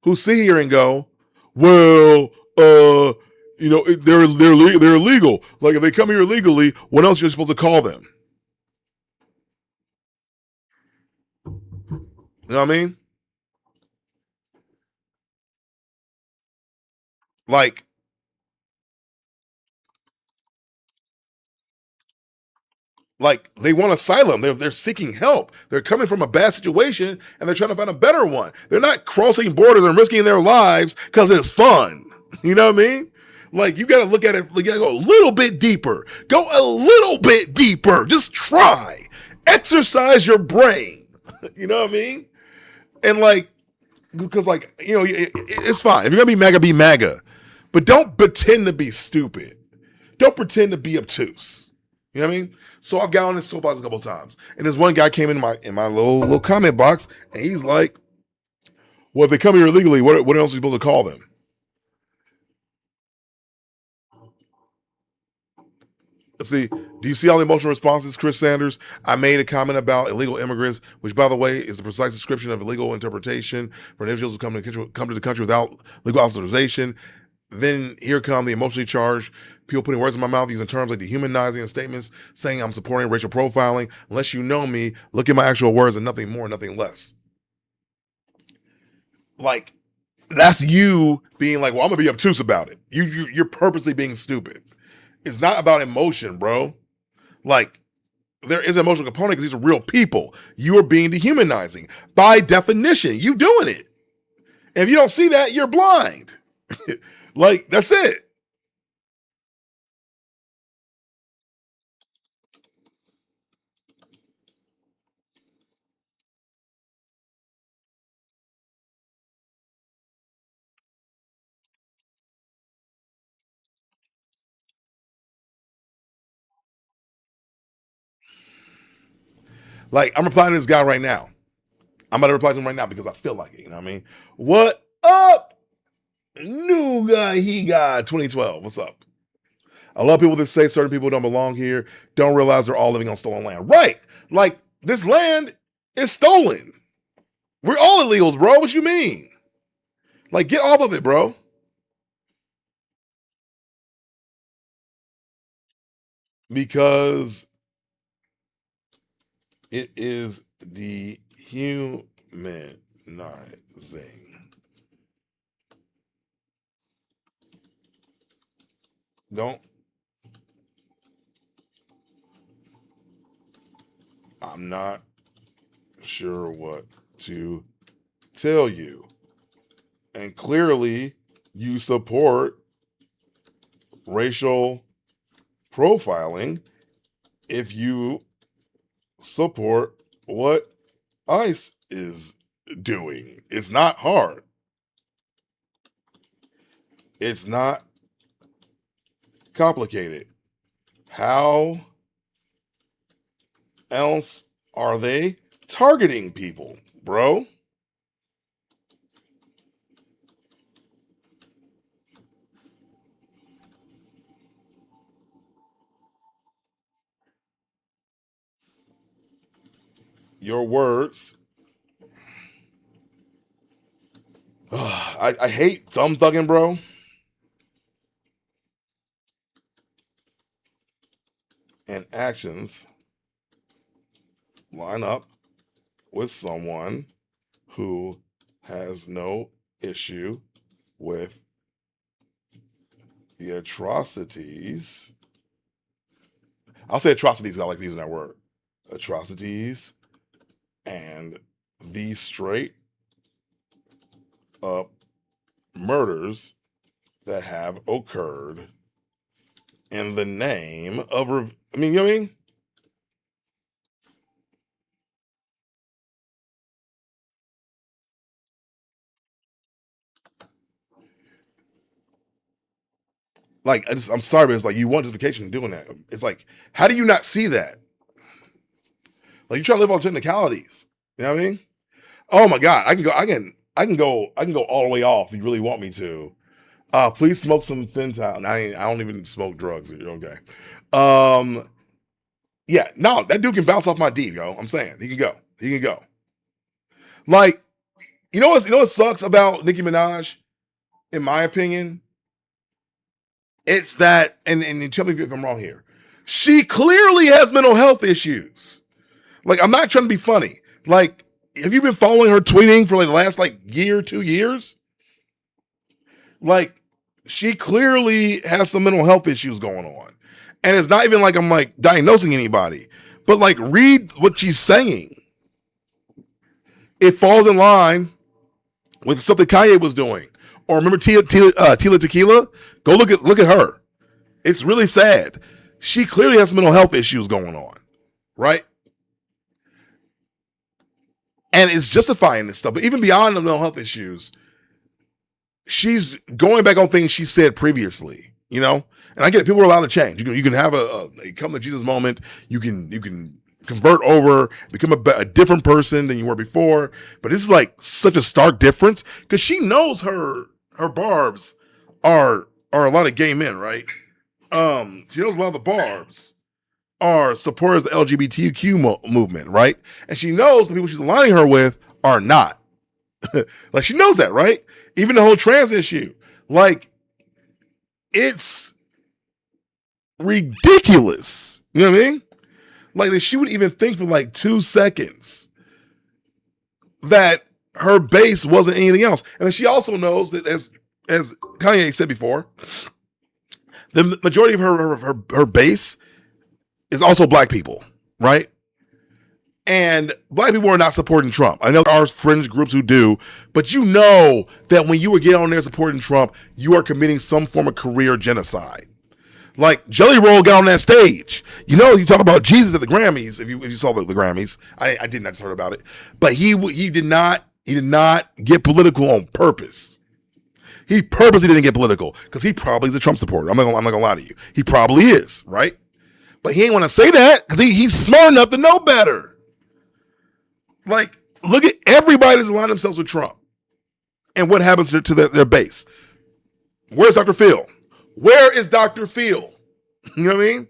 Speaker 1: who sit here and go, well, they're illegal. Like if they come here illegally, what else are you supposed to call them? You know what I mean? Like they want asylum. They're seeking help. They're coming from a bad situation and they're trying to find a better one. They're not crossing borders and risking their lives because it's fun. You know what I mean? Like you got to look at it. You got to go a little bit deeper. Go a little bit deeper. Just try. Exercise your brain. You know what I mean? And like, because like it's fine. If you're gonna be MAGA, but don't pretend to be stupid. Don't pretend to be obtuse. You know what I mean? So I've got on this soapbox a couple of times, and this one guy came in my little comment box, and he's like, "Well, if they come here illegally, what else are you supposed to call them?" Let's see. Do you see all the emotional responses, Chris Sanders? I made a comment about illegal immigrants, which, by the way, is the precise description of illegal interpretation for individuals who come to the country without legal authorization. Then here come the emotionally charged people putting words in my mouth using terms like dehumanizing and statements saying I'm supporting racial profiling. Unless you know me, look at my actual words and nothing more, nothing less. Like, that's you being like, well, I'm going to be obtuse about it. You're purposely being stupid. It's not about emotion, bro. Like, there is an emotional component because these are real people. You are being dehumanizing. By definition, you doing it. And if you don't see that, you're blind. Like, that's it. Like, I'm replying to this guy right now. I'm about to reply to him right now because I feel like it. You know what I mean? What up? New guy, he got 2012. What's up? I love people that say certain people don't belong here, don't realize they're all living on stolen land. Right. Like, this land is stolen. We're all illegals, bro. What you mean? Like, get off of it, bro. Because it is dehumanizing. Don't. I'm not sure what to tell you. And clearly, you support racial profiling if you support what ICE is doing. It's not hard. It's not complicated. How else are they targeting people, bro? Your words. I hate thumb thugging, bro. And actions line up with someone who has no issue with the atrocities. I'll say atrocities, I like using that word. Atrocities and the straight up murders that have occurred in the name of, I mean, you know what I mean? Like, I'm sorry, but it's like you want justification doing that. It's like, how do you not see that? Like, you try to live on technicalities. You know what I mean? Oh my god, I can go all the way off if you really want me to. Please smoke some Fentanyl. I don't even smoke drugs. Okay. Um, yeah, no, that dude can bounce off my D, yo. I'm saying he can go. He can go. Like, you know what sucks about Nicki Minaj, in my opinion? It's that, and tell me if I'm wrong here. She clearly has mental health issues. Like, I'm not trying to be funny. Like, have you been following her tweeting for like the last like year, 2 years? Like, she clearly has some mental health issues going on. And it's not even like I'm like diagnosing anybody, but like read what she's saying. It falls in line with something Kanye was doing. Or remember Tila Tequila? Go look at her. It's really sad. She clearly has some mental health issues going on, right? And it's justifying this stuff. But even beyond the mental health issues, she's going back on things she said previously, you know? And I get it, people are allowed to change. You can have a come to Jesus moment. You can convert over, become a different person than you were before. But this is like such a stark difference because she knows her barbs are a lot of gay men, right? She knows a lot of the barbs are supporters of the LGBTQ movement, right? And she knows the people she's aligning her with are not. Like she knows that, right? Even the whole trans issue. Like it's ridiculous. You know what I mean? Like that she would even think for like 2 seconds that her base wasn't anything else. And then she also knows that as Kanye said before, the majority of her base is also black people, right? And black people are not supporting Trump. I know there are fringe groups who do, but you know that when you were getting on there supporting Trump, you are committing some form of career genocide. Like Jelly Roll got on that stage. You know, he talked about Jesus at the Grammys. If you saw the Grammys, I didn't. I just heard about it. But he did not get political on purpose. He purposely didn't get political because he probably is a Trump supporter. I'm not gonna lie to you. He probably is, right? But he ain't want to say that because he's smart enough to know better. Like, look at everybody that's aligned themselves with Trump and what happens to their base. Where's Dr. Phil? Where is Dr. Phil? You know what I mean?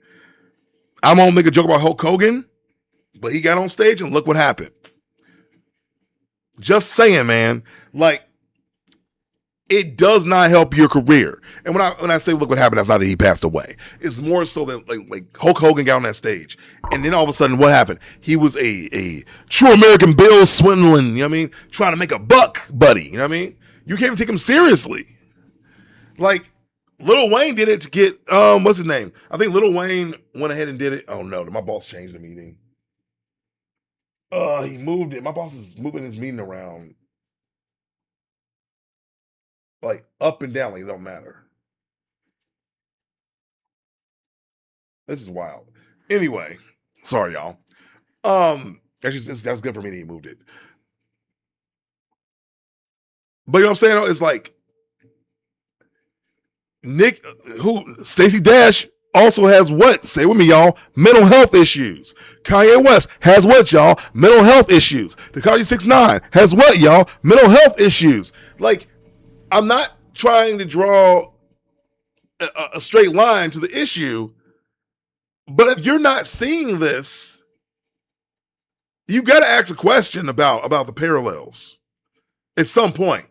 Speaker 1: I'm gonna make a joke about Hulk Hogan, but he got on stage and look what happened. Just saying, man. Like, it does not help your career. And when I say look what happened, that's not that he passed away. It's more so that like Hulk Hogan got on that stage, and then all of a sudden, what happened? He was a true American Bill swindling. You know what I mean? Trying to make a buck, buddy. You know what I mean? You can't even take him seriously. Like Lil Wayne did it to get what's his name? I think Lil Wayne went ahead and did it. Oh no, my boss changed the meeting. He moved it. My boss is moving his meeting around. Like up and down, like it don't matter. This is wild. Anyway, sorry y'all. That's good for me that he moved it. But you know what I'm saying? It's like Nick, who Stacey Dash also has what? Say with me, y'all. Mental health issues. Kanye West has what, y'all? Mental health issues. Tekashi 6ix9ine has what, y'all? Mental health issues. Like, I'm not trying to draw a straight line to the issue, but if you're not seeing this, you got to ask a question about the parallels at some point.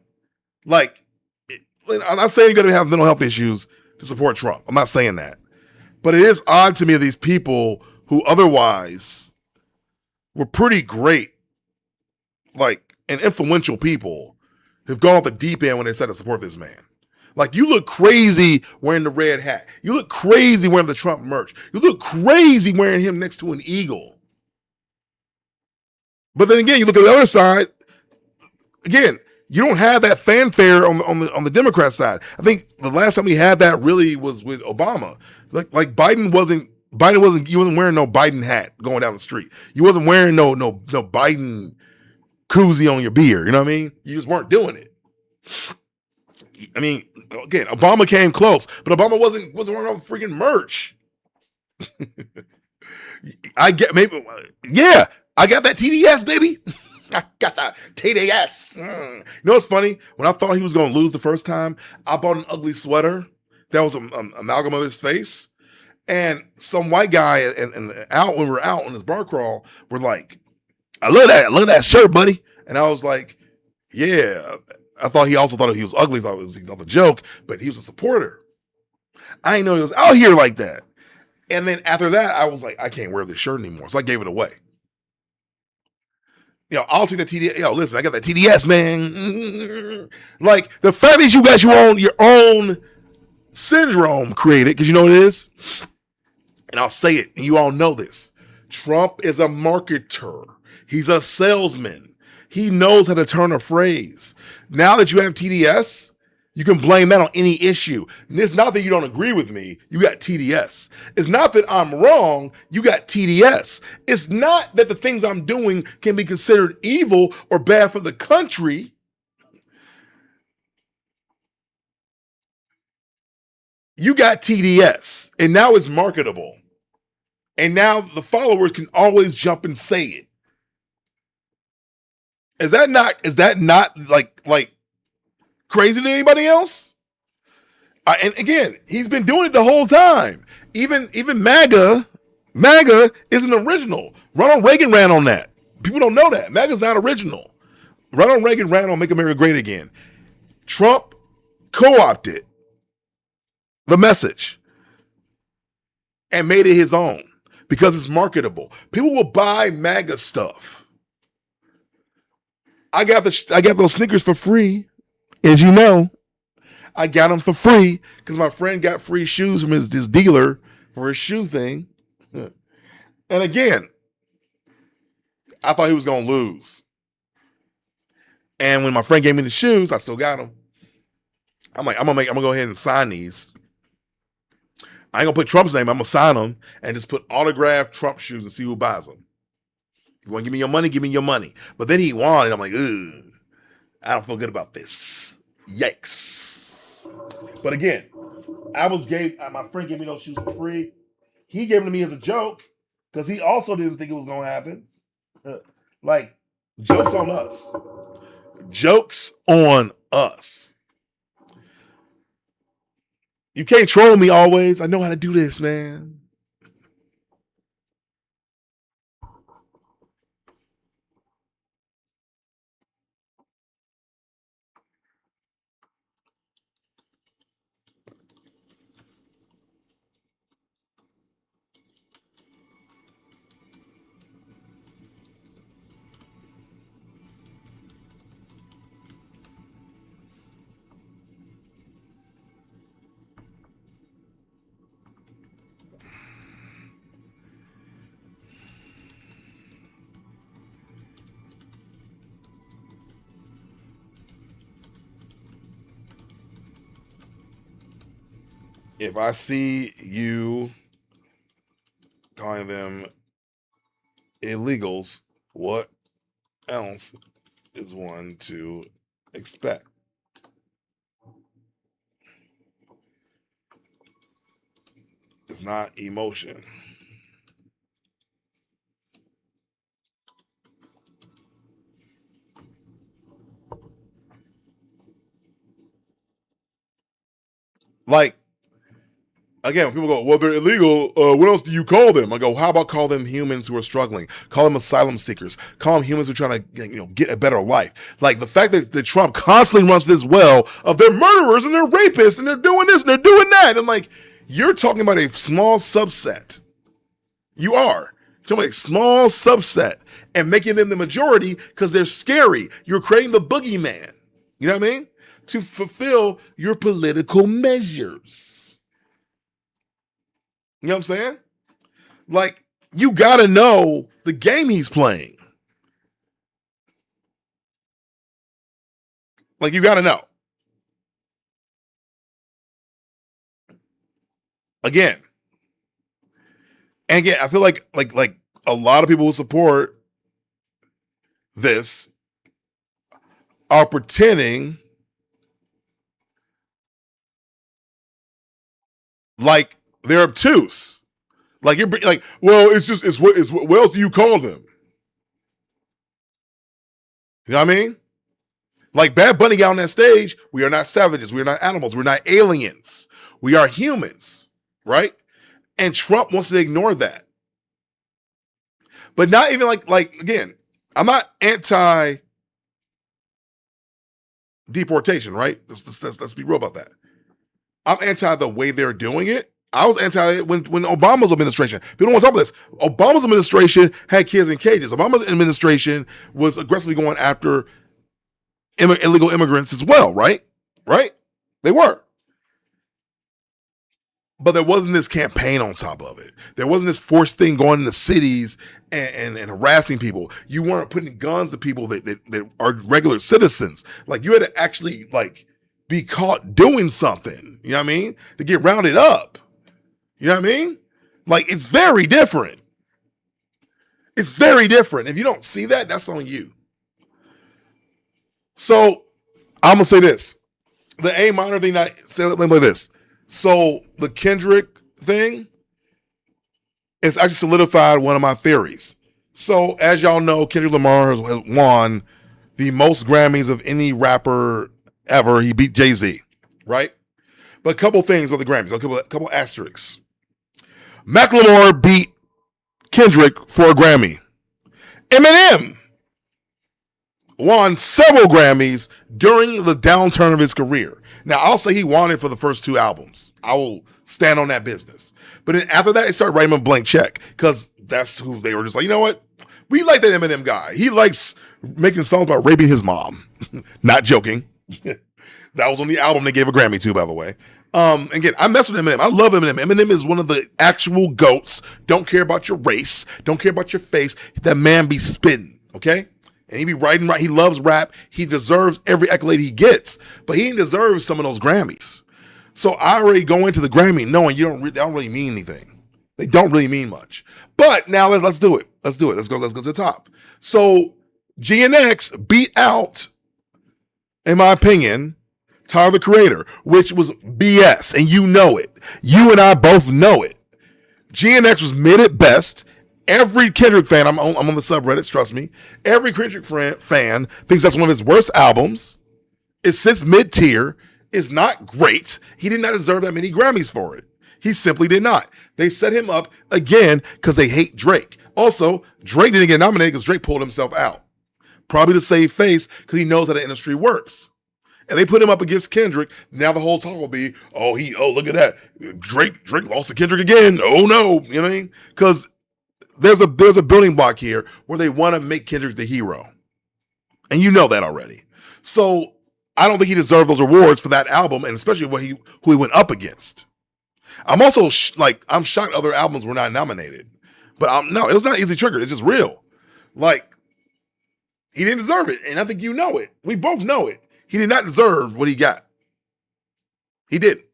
Speaker 1: Like, I'm not saying you got to have mental health issues to support Trump. I'm not saying that. But it is odd to me these people who otherwise were pretty great, like, and influential people have gone off the deep end when they said to support this man. Like, you look crazy wearing the red hat. You look crazy wearing the Trump merch. You look crazy wearing him next to an eagle. But then again, you look at the other side. Again, you don't have that fanfare on the Democrat side. I think the last time we had that really was with Obama. Like Biden wasn't you wasn't wearing no Biden hat going down the street. You wasn't wearing no Biden koozie on your beer. You know what I mean? You just weren't doing it. I mean, again, Obama came close, but Obama wasn't wearing all the freaking merch. I get maybe, yeah, I got that TDS, baby. I got that TDS. You know what's funny? When I thought he was going to lose the first time, I bought an ugly sweater that was an amalgam of his face. And some white guy and out when we were out on this bar crawl were like, I love that shirt, buddy. And I was like, yeah. I thought he also thought he was ugly, thought it was a joke, but he was a supporter. I didn't know he was out here like that. And then after that, I was like, I can't wear this shirt anymore. So I gave it away. You know, I'll take the TDS. Yo, listen, I got that TDS, man. Like, the fact that you got your own syndrome created, because you know what it is? And I'll say it, and you all know this. Trump is a marketer. He's a salesman. He knows how to turn a phrase. Now that you have TDS, you can blame that on any issue. And it's not that you don't agree with me, you got TDS. It's not that I'm wrong, you got TDS. It's not that the things I'm doing can be considered evil or bad for the country. You got TDS, and now it's marketable. And now the followers can always jump and say it. Is that not like crazy to anybody else? And again, he's been doing it the whole time. Even MAGA isn't original. Ronald Reagan ran on that. People don't know that. MAGA's not original. Ronald Reagan ran on Make America Great Again. Trump co-opted the message and made it his own because it's marketable. People will buy MAGA stuff. I got those Snickers for free, as you know. I got them for free because my friend got free shoes from his dealer for his shoe thing. And again, I thought he was going to lose. And when my friend gave me the shoes, I still got them. I'm like, I'm gonna go ahead and sign these. I ain't gonna put Trump's name. I'm gonna sign them and just put autographed Trump shoes and see who buys them. You want to give me your money? Give me your money. But then he won, and I'm like, ugh, I don't feel good about this. Yikes. But again, my friend gave me those shoes for free. He gave them to me as a joke because he also didn't think it was going to happen. Like, jokes on us. Jokes on us. You can't troll me always. I know how to do this, man. If I see you calling them illegals, what else is one to expect? It's not emotion. Like, again, when people go, well, they're illegal. What else do you call them? I go, how about call them humans who are struggling? Call them asylum seekers. Call them humans who are trying to, get a better life. Like the fact that Trump constantly runs this well of they're murderers and they're rapists and they're doing this and they're doing that. And like, you're talking about a small subset. You are. You're talking about a small subset and making them the majority because they're scary. You're creating the boogeyman. You know what I mean? To fulfill your political measures. You know what I'm saying? Like, you gotta know the game he's playing. Like, you gotta know. Again. And again, I feel like a lot of people who support this are pretending like they're obtuse. Like you're like, well, it's what else do you call them? You know what I mean? Like Bad Bunny got on that stage, we are not savages, we are not animals, we're not aliens. We are humans, right? And Trump wants to ignore that. But not even like again, I'm not anti deportation, right? Let's be real about that. I'm anti the way they're doing it. I was anti it when Obama's administration. People don't want to talk about this. Obama's administration had kids in cages. Obama's administration was aggressively going after illegal immigrants as well, right? Right? They were. But there wasn't this campaign on top of it. There wasn't this forced thing going into cities and harassing people. You weren't putting guns to people that are regular citizens. Like you had to actually like be caught doing something. You know what I mean? To get rounded up. You know what I mean? Like it's very different. It's very different. If you don't see that, that's on you. So I'm gonna say this: the A minor thing. Say it like this. So the Kendrick thing is actually solidified one of my theories. So as y'all know, Kendrick Lamar has won the most Grammys of any rapper ever. He beat Jay-Z, right? But a couple things with the Grammys, a couple asterisks. Macklemore beat Kendrick for a Grammy. Eminem won several Grammys during the downturn of his career. Now, I'll say he won it for the first two albums. I will stand on that business. But then after that, they started writing him a blank check because that's who they were just like, you know what? We like that Eminem guy. He likes making songs about raping his mom. Not joking. That was on the album they gave a Grammy to, by the way. Again, I mess with Eminem. I love Eminem. Eminem is one of the actual GOATs. Don't care about your race. Don't care about your face. That man be spitting, okay? And he be writing right. He loves rap. He deserves every accolade he gets. But he didn't deserve some of those Grammys. So I already go into the Grammy knowing they don't really mean anything. They don't really mean much. But now let's do it. Let's do it. Let's go to the top. So GNX beat out, in my opinion, Tyler the Creator, which was BS. And you know it. You and I both know it. GNX was mid at best. Every Kendrick fan, I'm on the subreddits, trust me. Every Kendrick fan thinks that's one of his worst albums. It sits mid-tier. Is not great. He did not deserve that many Grammys for it. He simply did not. They set him up again because they hate Drake. Also, Drake didn't get nominated because Drake pulled himself out. Probably to save face because he knows how the industry works. And they put him up against Kendrick. Now the whole talk will be, oh, look at that. Drake lost to Kendrick again. Oh no. You know what I mean? Because there's a building block here where they want to make Kendrick the hero. And you know that already. So I don't think he deserved those awards for that album, and especially who he went up against. I'm also I'm shocked other albums were not nominated. But no, it was not easy triggered. It's just real. Like, he didn't deserve it, and I think you know it. We both know it. He did not deserve what he got. He didn't.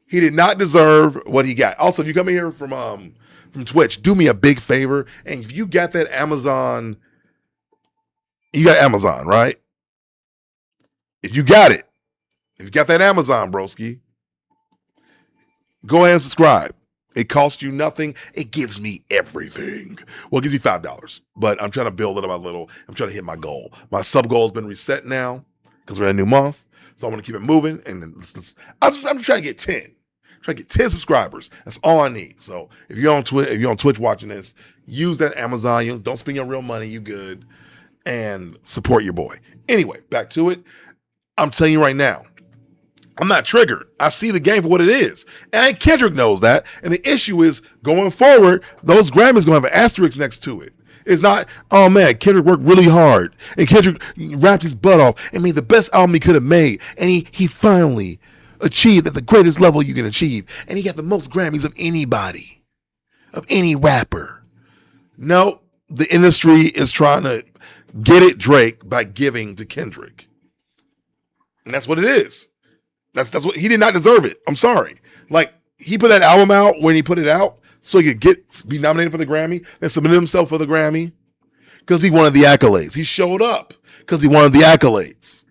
Speaker 1: He did not deserve what he got. Also, if you come in here from from Twitch, do me a big favor. And if you got that Amazon, you got Amazon, right? If you got it, if you got that Amazon, broski, go ahead and subscribe. It costs you nothing. It gives me everything. Well, it gives me $5, but I'm trying to build it up a little. I'm trying to hit my goal. My sub goal has been reset now because we're in a new month. So I want to keep it moving. And then I'm just trying to get 10. Try to get 10 subscribers. That's all I need. So if you're on Twitch watching this, use that Amazon. Don't spend your real money. You good. And support your boy. Anyway, back to it. I'm telling you right now, I'm not triggered. I see the game for what it is. And Kendrick knows that. And the issue is, going forward, those Grammys going to have an asterisk next to it. It's not, oh man, Kendrick worked really hard. And Kendrick rapped his butt off and made the best album he could have made. And he finally achieved at the greatest level you can achieve. And he got the most Grammys of anybody, of any rapper. No, the industry is trying to get at Drake by giving to Kendrick. And that's what it is. That's what he did not deserve it. I'm sorry. Like, he put that album out when he put it out so he could be nominated for the Grammy and submit himself for the Grammy because he wanted the accolades. He showed up because he wanted the accolades.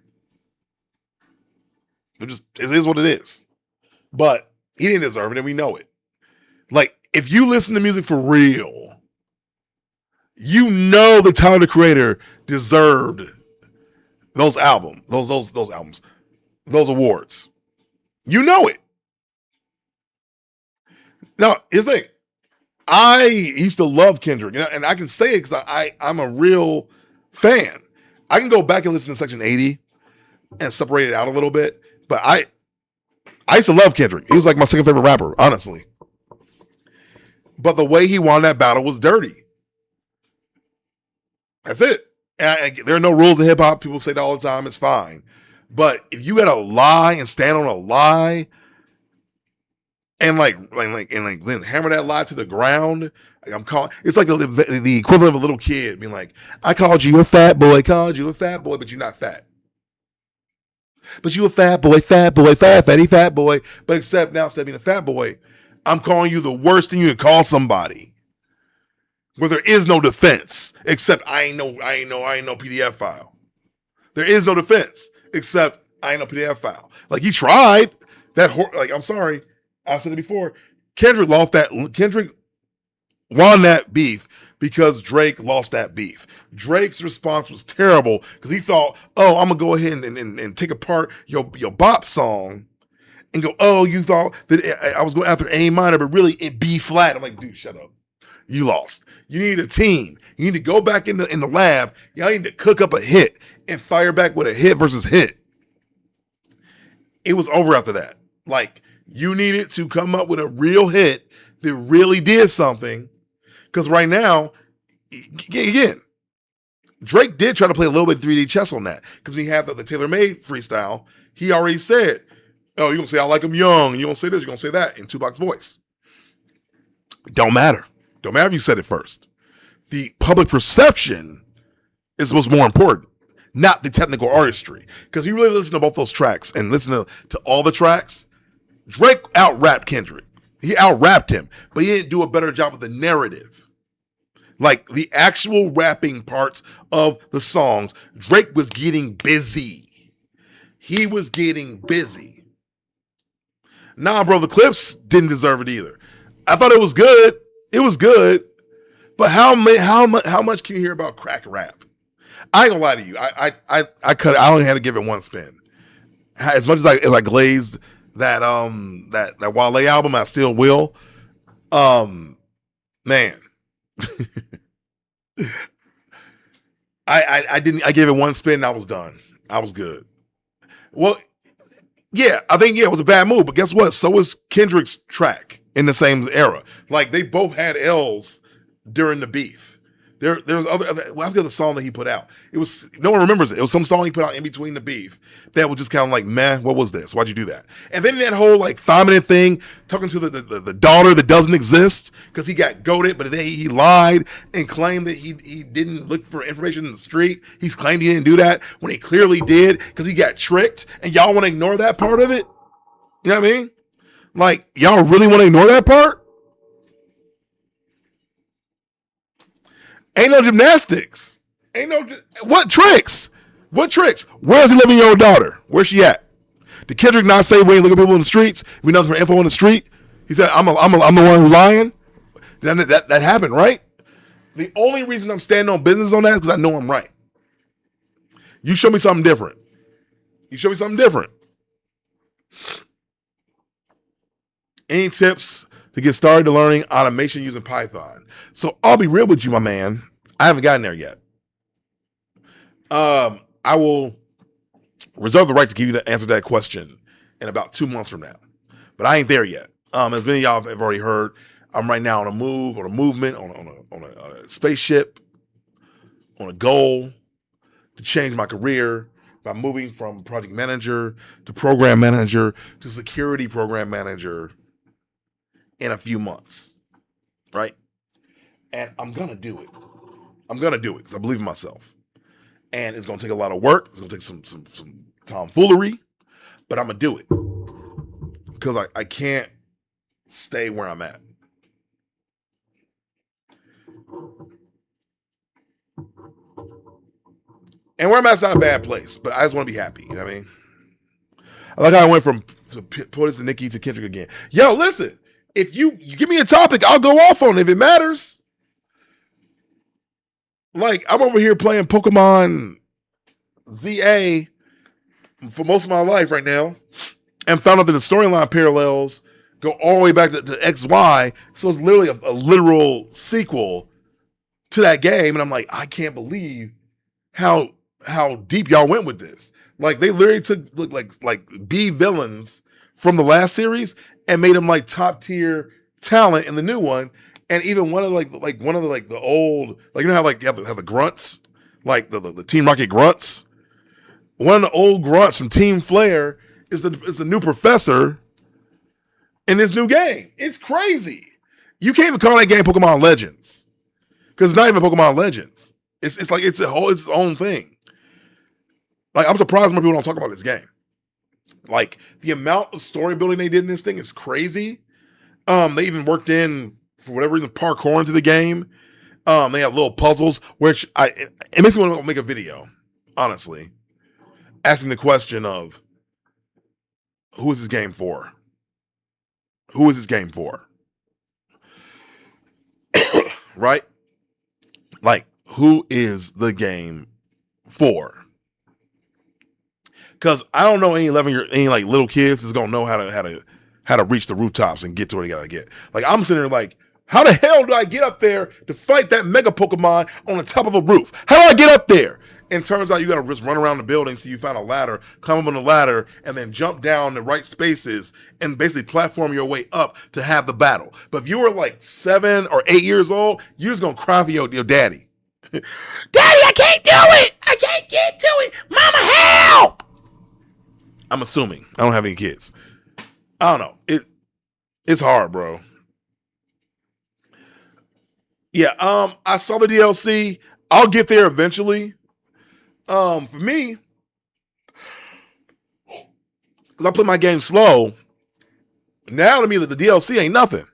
Speaker 1: It is what it is. But he didn't deserve it, and we know it. Like, if you listen to music for real, you know the Tyler the Creator deserved those albums, those awards. You know it. Now, here's the thing. I used to love Kendrick, and I can say it because I'm a real fan. I can go back and listen to Section 80 and separate it out a little bit, but I used to love Kendrick. He was like my second favorite rapper, honestly. But the way he won that battle was dirty. That's it. And there are no rules in hip hop. People say that all the time. It's fine. But if you got to lie and stand on a lie and then hammer that lie to the ground, it's like the equivalent of a little kid being like, I called you a fat boy, but you're not fat. But you a fat boy, fatty boy. But except now, instead of being a fat boy, I'm calling you the worst thing you can call somebody. Where there is no defense, except I ain't no PDF file. There is no defense, except I ain't no PDF file. Like, he tried that. I'm sorry, I said it before. Kendrick won that beef because Drake lost that beef. Drake's response was terrible because he thought, oh, I'm gonna go ahead and take apart your bop song and go, oh, you thought that I was going after A minor, but really it B flat. I'm like, dude, shut up. You lost. You need a team. You need to go back in the lab. Y'all need to cook up a hit and fire back with a hit versus hit. It was over after that. Like, you needed to come up with a real hit that really did something. Because right now, again, Drake did try to play a little bit of 3D chess on that. Because we have the Taylor-Made freestyle. He already said, oh, you're going to say I like him young. You're going to say this. You're going to say that in Tupac's voice. Don't matter. Don't matter if you said it first. The public perception is what's more important, not the technical artistry. Because you really listen to both those tracks and listen to all the tracks, Drake out-rapped Kendrick. He out-rapped him, but he didn't do a better job of the narrative. Like, the actual rapping parts of the songs, Drake was getting busy. He was getting busy. Nah, bro, the clips didn't deserve it either. I thought it was good. It was good, but how much can you hear about crack rap? I ain't gonna lie to you. I cut it. I only had to give it one spin. As much as I glazed that Wale album, I still will. Man, I gave it one spin and I was done. I was good. Well, yeah, I think it was a bad move, but guess what? So was Kendrick's track in the same era. Like, they both had L's during the beef. There's other well, I forget the song that he put out. It was, no one remembers it. It was some song he put out in between the beef that was just kind of like, man, what was this? Why'd you do that? And then that whole like 5-minute thing talking to the daughter that doesn't exist because he got goaded, but then he lied and claimed that he didn't look for information in the street. He's claimed he didn't do that when he clearly did because he got tricked. And y'all want to ignore that part of it? You know what I mean? Like, y'all really want to ignore that part? Ain't no gymnastics. Ain't no what tricks? What tricks? Where's the 11-year-old daughter? Where's she at? Did Kendrick not say we ain't looking at people in the streets? We know for info in the street. He said I'm the one who's lying. That happened, right? The only reason I'm standing on business on that is because I know I'm right. You show me something different. You show me something different. Any tips to get started to learning automation using Python? So I'll be real with you, my man. I haven't gotten there yet. I will reserve the right to give you the answer to that question in about 2 months from now. But I ain't there yet. As many of y'all have already heard, I'm right now on a movement, on a spaceship, on a goal to change my career by moving from project manager to program manager to security program manager in a few months, right? And I'm going to do it. I'm going to do it because I believe in myself. And it's going to take a lot of work. It's going to take some tomfoolery, but I'm going to do it because I can't stay where I'm at. And where I'm at's not a bad place, but I just want to be happy. You know what I mean? I like how I went from Portis to Nicki to Kendrick again. Yo, listen, if you give me a topic, I'll go off on it if it matters. Like, I'm over here playing Pokemon ZA for most of my life right now and found out that the storyline parallels go all the way back to XY. So it's literally a literal sequel to that game. And I'm like, I can't believe how deep y'all went with this. Like, they literally took like B villains from the last series and made them like top tier talent in the new one. And even one of the old, like, you know how like you have the grunts, like the Team Rocket grunts. One of the old grunts from Team Flare is the new professor in this new game. It's crazy. You can't even call that game Pokemon Legends because it's not even Pokemon Legends. It's like it's its own thing. Like, I'm surprised more people don't talk about this game. Like, the amount of story building they did in this thing is crazy. They even worked in, for whatever reason, parkour into the game. They have little puzzles, which it makes me want to make a video, honestly, asking the question of, who is this game for? Who is this game for? Right? Like, who is the game for? Because I don't know any like little kids is gonna know how to reach the rooftops and get to where they gotta get. Like, I'm sitting there like, how the hell do I get up there to fight that mega Pokemon on the top of a roof? How do I get up there? And turns out you gotta just run around the building so you find a ladder, climb up on the ladder, and then jump down the right spaces and basically platform your way up to have the battle. But if you were like 7 or 8 years old, you're just gonna cry for your daddy. Daddy, I can't do it! I can't get to it! Mama, help! I'm assuming. I don't have any kids. I don't know. It's hard, bro. Yeah, I saw the DLC. I'll get there eventually. For me, because I play my game slow, now to me the DLC ain't nothing.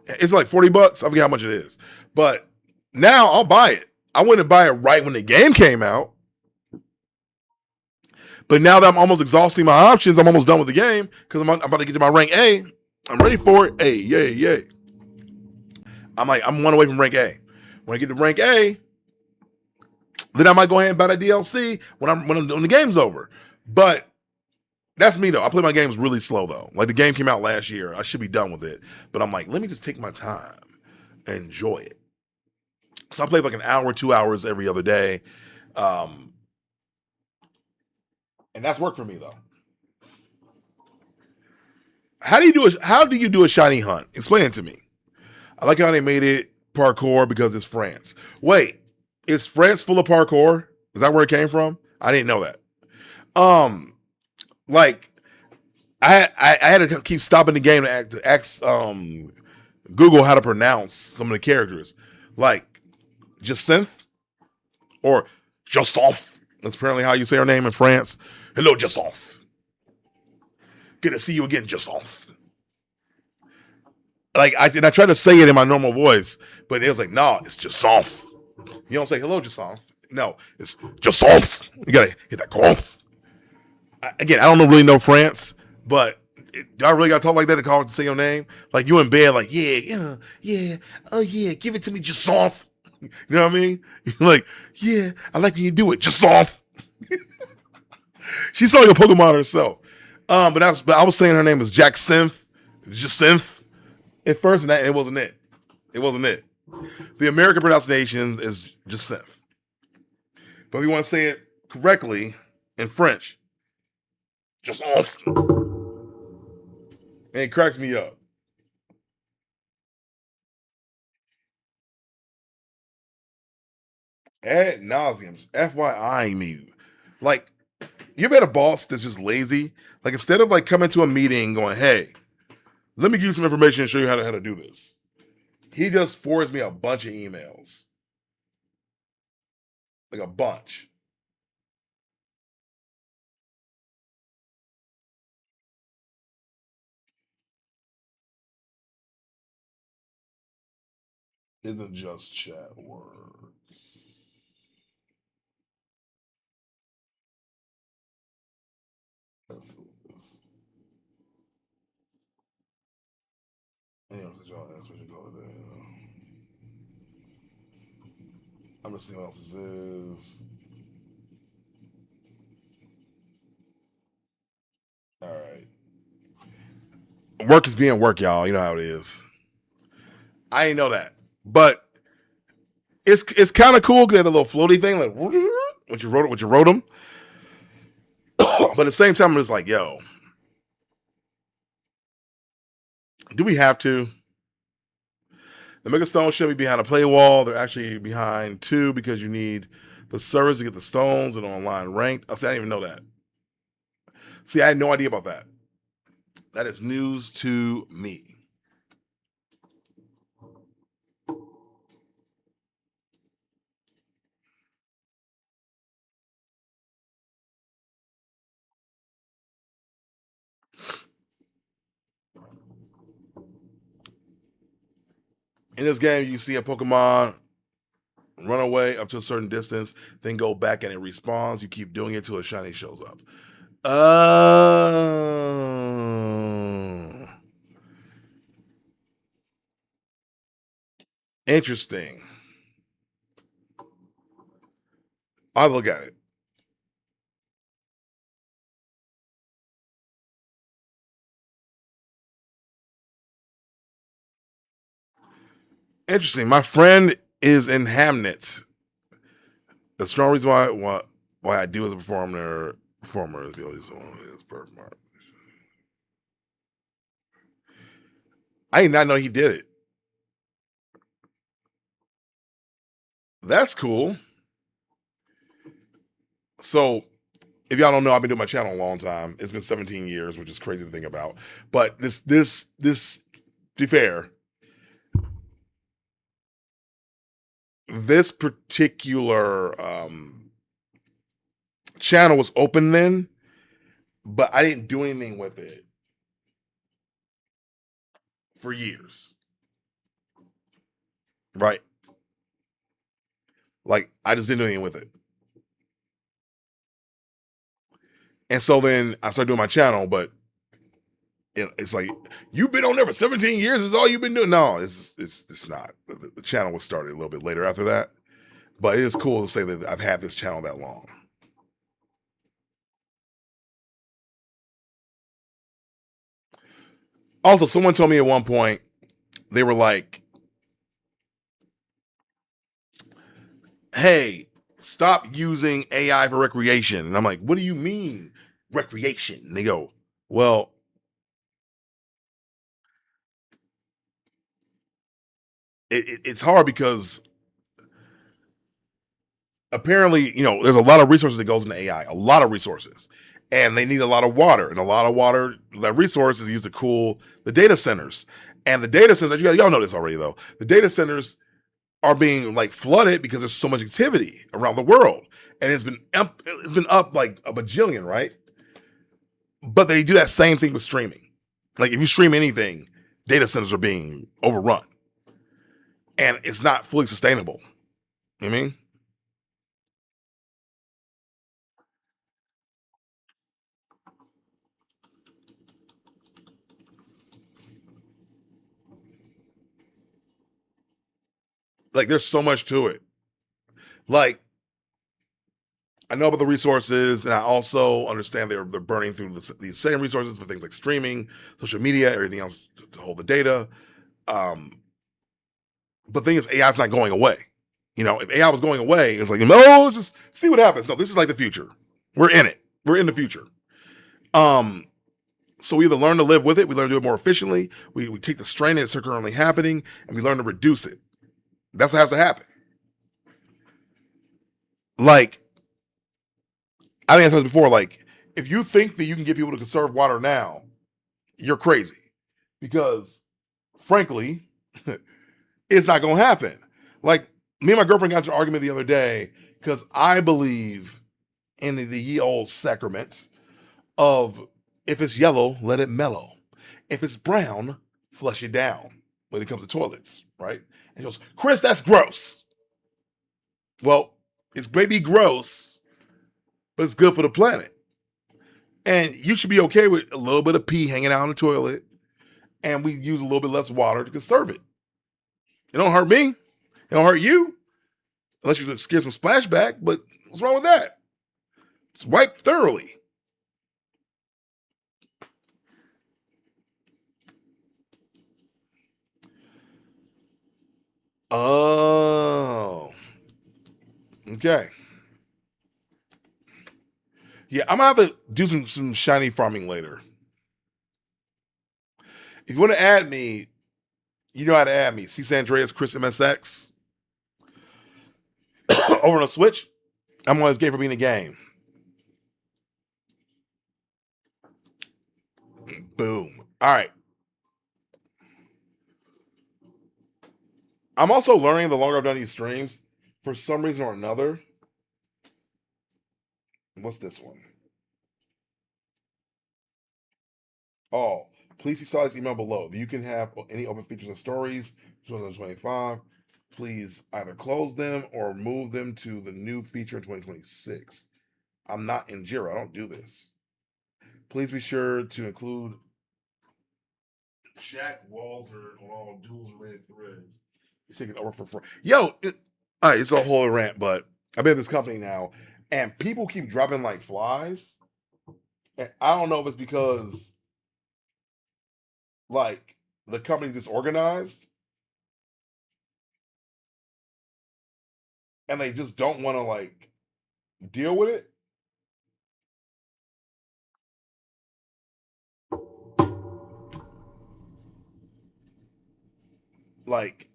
Speaker 1: It's like $40. I forget how much it is. But now I'll buy it. I wouldn't buy it right when the game came out. But now that I'm almost exhausting my options, I'm almost done with the game because I'm about to get to my rank A. I'm ready for it. Hey, yay. I'm one away from rank A. When I get to rank A, then I might go ahead and buy that DLC when the game's over. But that's me though. I play my games really slow though. Like, the game came out last year. I should be done with it. But I'm like, let me just take my time and enjoy it. So I play like an hour, 2 hours every other day. And that's work for me though. How do you do a shiny hunt? Explain it to me. I like how they made it parkour because it's France. Wait, is France full of parkour? Is that where it came from? I didn't know that. Like, I had to keep stopping the game to ask Google how to pronounce some of the characters, like Jacinth or Joseph. That's apparently how you say her name in France. Hello, Joseph. Good to see you again, Joseph. Like, I tried to say it in my normal voice, but it was like, no, it's Joseph. You don't say hello, Jason. No, it's Jason. You gotta hit that conf. Again, I don't really know France, but do I really gotta talk like that to call to say your name? Like you in bed, like yeah, oh yeah, give it to me, Jason. You know what I mean? Like yeah, I like when you do it, Jason. She's like a Pokemon herself. But I was saying her name was Jacinth at first, and it wasn't it. It wasn't it. The American pronunciation is Jacinth. But if you want to say it correctly in French, Jacinth. And it cracks me up. Ad nauseum, FYI me. Like, you ever had a boss that's just lazy? Like, instead of like coming to a meeting going, hey, let me give you some information and show you how to do this. He just forwards me a bunch of emails. Like a bunch. Isn't just chat work. That's what it is. Anyways, y'all ask what you go today. I'm gonna see what else this is. All right. Work is being work, y'all. You know how it is. I ain't know that. But it's kind of cool because they have a little floaty thing, like what you wrote them. But at the same time, it's like, yo, do we have to? The Mega Stones shouldn't be behind a play wall. They're actually behind two because you need the servers to get the stones and online ranked. I didn't even know that. See, I had no idea about that. That is news to me. In this game, you see a Pokemon run away up to a certain distance, then go back and it respawns. You keep doing it till a shiny shows up. Interesting. I'll look at it. Interesting. My friend is in Hamnet. The strong reason why I do as a performer is because his birthmark. I did not know he did it. That's cool. So, if y'all don't know, I've been doing my channel a long time. It's been 17 years, which is crazy to think about. But this, to be fair, this particular channel was open then, but I didn't do anything with it for years. Right? Like I just didn't do anything with it. And so then I started doing my channel, but it's like you've been on there for 17 years. Is all you've been doing? No, it's not. The channel was started a little bit later after that, but it is cool to say that I've had this channel that long. Also, someone told me at one point they were like, "Hey, stop using AI for recreation." And I'm like, "What do you mean recreation?" And they go, "Well, it's hard because apparently, there's a lot of resources that goes into AI, a lot of resources, and they need a lot of water, and a lot of water. That resource is used to cool the data centers, and the data centers. Y'all know this already, though. The data centers are being like flooded because there's so much activity around the world, and it's been up like a bajillion, right? But they do that same thing with streaming. Like if you stream anything, data centers are being overrun, and it's not fully sustainable. You know what I mean? Like there's so much to it. Like I know about the resources, and I also understand they're burning through these same resources for things like streaming, social media, everything else to hold the data. Um, but the thing is, AI is not going away. You know, if AI was going away, it's like, no, let's just see what happens. No, this is like the future. We're in it. We're in the future. Um, so we either learn to live with it, we learn to do it more efficiently, we take the strain that's currently happening, and we learn to reduce it. That's what has to happen. Like, I think I said this before, like, if you think that you can get people to conserve water now, you're crazy. Because, frankly, it's not going to happen. Like, me and my girlfriend got into an argument the other day because I believe in the ye old sacrament of if it's yellow, let it mellow. If it's brown, flush it down when it comes to toilets, right? And he goes, Chris, that's gross. Well, it's maybe gross, but it's good for the planet. And you should be okay with a little bit of pee hanging out on the toilet, and we use a little bit less water to conserve it. It don't hurt me. It don't hurt you, unless you scare some splashback. But what's wrong with that? It's wiped thoroughly. Oh, okay. Yeah, I'm gonna have to do some shiny farming later. If you want to add me, you know how to add me. C. Sandreas, Chris MSX over on the Switch. I'm on his game for being a game. Boom. All right. I'm also learning the longer I've done these streams, for some reason or another. What's this one? Oh, please see Sally's email below. You can have any open features and stories, 2025. Please either close them or move them to the new feature in 2026. I'm not in Jira. I don't do this. Please be sure to include Shaq Walter on all duels related threads. He's taking over for yo. All right, it's a whole rant, but I've been at this company now, and people keep dropping like flies. And I don't know if it's because like the company disorganized and they just don't want to like deal with it. Like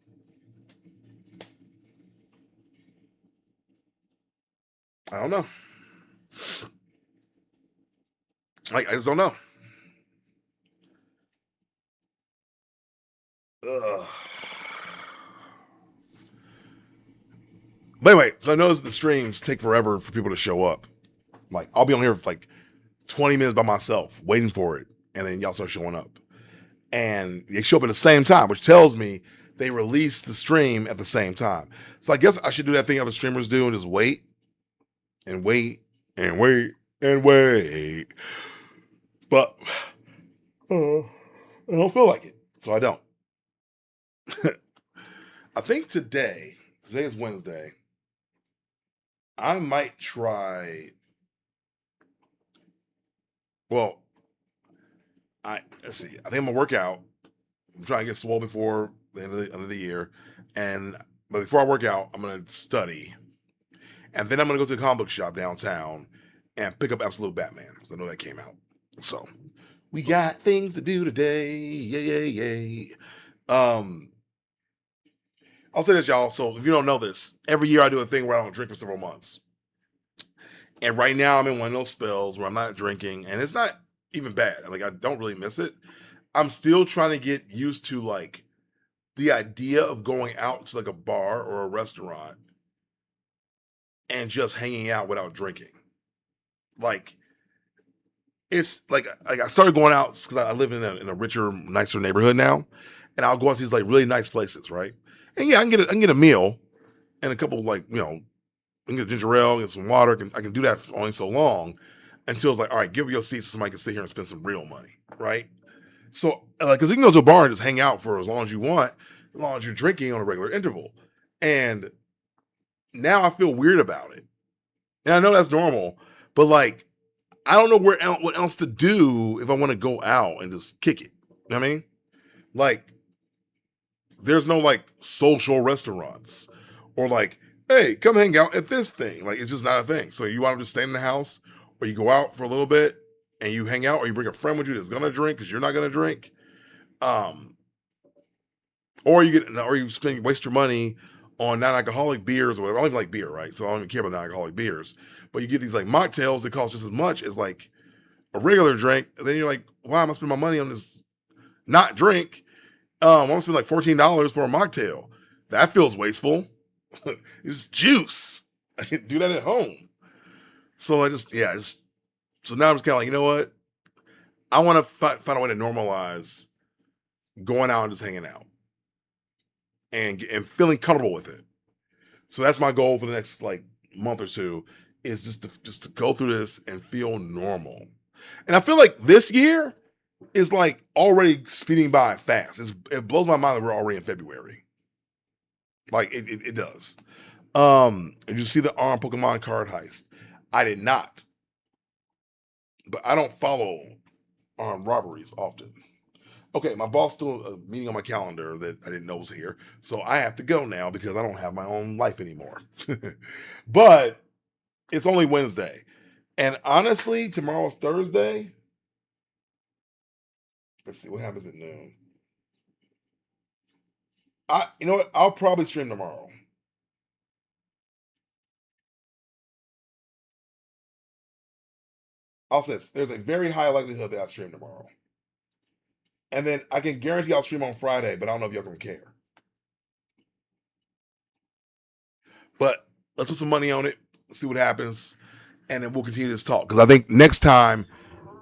Speaker 1: I don't know. Like I just don't know. Ugh. But anyway, so I noticed the streams take forever for people to show up. Like I'll be on here for like 20 minutes by myself waiting for it, and then y'all start showing up. And they show up at the same time, which tells me they release the stream at the same time. So I guess I should do that thing other streamers do and just wait and wait and wait and wait. But I don't feel like it, so I don't. I think today is Wednesday. I might try. Well, let's see. I think I'm gonna work out. I'm trying to get swole before the end of the year, and but before I work out, I'm gonna study, and then I'm gonna go to the comic book shop downtown and pick up Absolute Batman because I know that came out. So we got things to do today. Yay, yay, yay. Um, I'll say this, y'all. So if you don't know this, every year I do a thing where I don't drink for several months. And right now I'm in one of those spells where I'm not drinking, and it's not even bad. Like I don't really miss it. I'm still trying to get used to like the idea of going out to like a bar or a restaurant and just hanging out without drinking. Like it's like I started going out because I live in a richer, nicer neighborhood now, and I'll go out to these like really nice places, right? And yeah, I can get a meal and a couple like I can get ginger ale, get some water. I can do that for only so long until it's like, all right, give me your seat so somebody can sit here and spend some real money, right? So, like, because you can go to a bar and just hang out for as long as you want, as long as you're drinking on a regular interval. And now I feel weird about it. And I know that's normal, but like, I don't know what else to do if I want to go out and just kick it. You know what I mean? Like, there's no like social restaurants or like, hey, come hang out at this thing. Like, it's just not a thing. So you want to just stay in the house or you go out for a little bit and you hang out or you bring a friend with you that's gonna drink because you're not gonna drink. Um, or you waste your money on non-alcoholic beers or whatever. I don't even like beer, right? So I don't even care about non-alcoholic beers. But you get these like mocktails that cost just as much as like a regular drink. And then you're like, why am I spending my money on this not drink? I'm gonna spend like $14 for a mocktail. That feels wasteful. It's juice. I can do that at home. So so now I'm just kind of like, you know what? I want to find a way to normalize going out and just hanging out and feeling comfortable with it. So that's my goal for the next like month or two is just to go through this and feel normal. And I feel like this year is like already speeding by fast. It blows my mind that we're already in February. Like it does. Did you see the armed Pokemon card heist? I did not, but I don't follow armed robberies often. Okay, my boss threw a meeting on my calendar that I didn't know was here, so I have to go now because I don't have my own life anymore. But it's only Wednesday, and honestly, tomorrow's Thursday. Let's see what happens at noon. You know what? I'll probably stream tomorrow. I'll say this, there's a very high likelihood that I stream tomorrow, and then I can guarantee I'll stream on Friday, but I don't know if y'all gonna care. But let's put some money on it, see what happens, and then we'll continue this talk because I think next time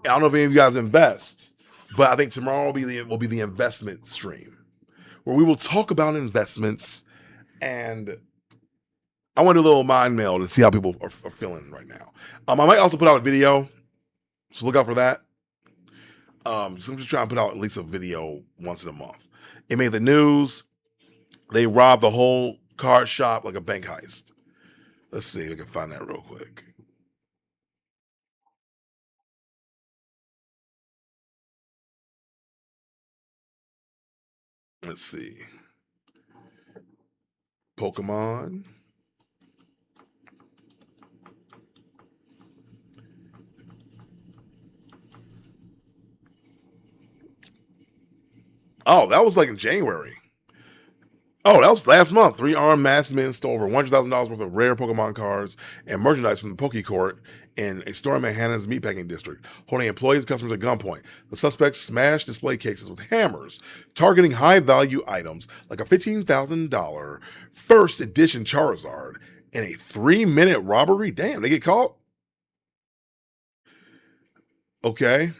Speaker 1: I don't know if any of you guys invest, but I think tomorrow will be the investment stream where we will talk about investments, and I want to do a little mind meld and see how people are feeling right now. I might also put out a video, so look out for that. So I'm just trying to put out at least a video once in a month. It made the news. They robbed the whole card shop like a bank heist. Let's see if we can find that real quick. Let's see. Pokemon. Oh, that was like in January. Oh, that was last month. Three armed masked men stole over $100,000 worth of rare Pokemon cards and merchandise from the Poke Court in a store in Manhattan's meatpacking district, holding employees and customers at gunpoint. The suspects smashed display cases with hammers, targeting high value items like a $15,000 first edition Charizard in a 3-minute robbery. Damn, they get caught? Okay.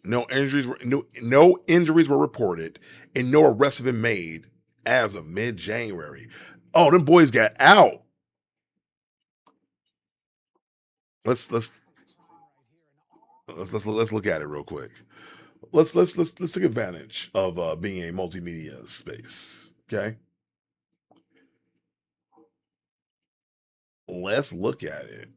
Speaker 1: No injuries were reported, and no arrests have been made as of mid-January. Oh, them boys got out. Let's let's let's look at it real quick. Let's take advantage of being a multimedia space. Okay, let's look at it,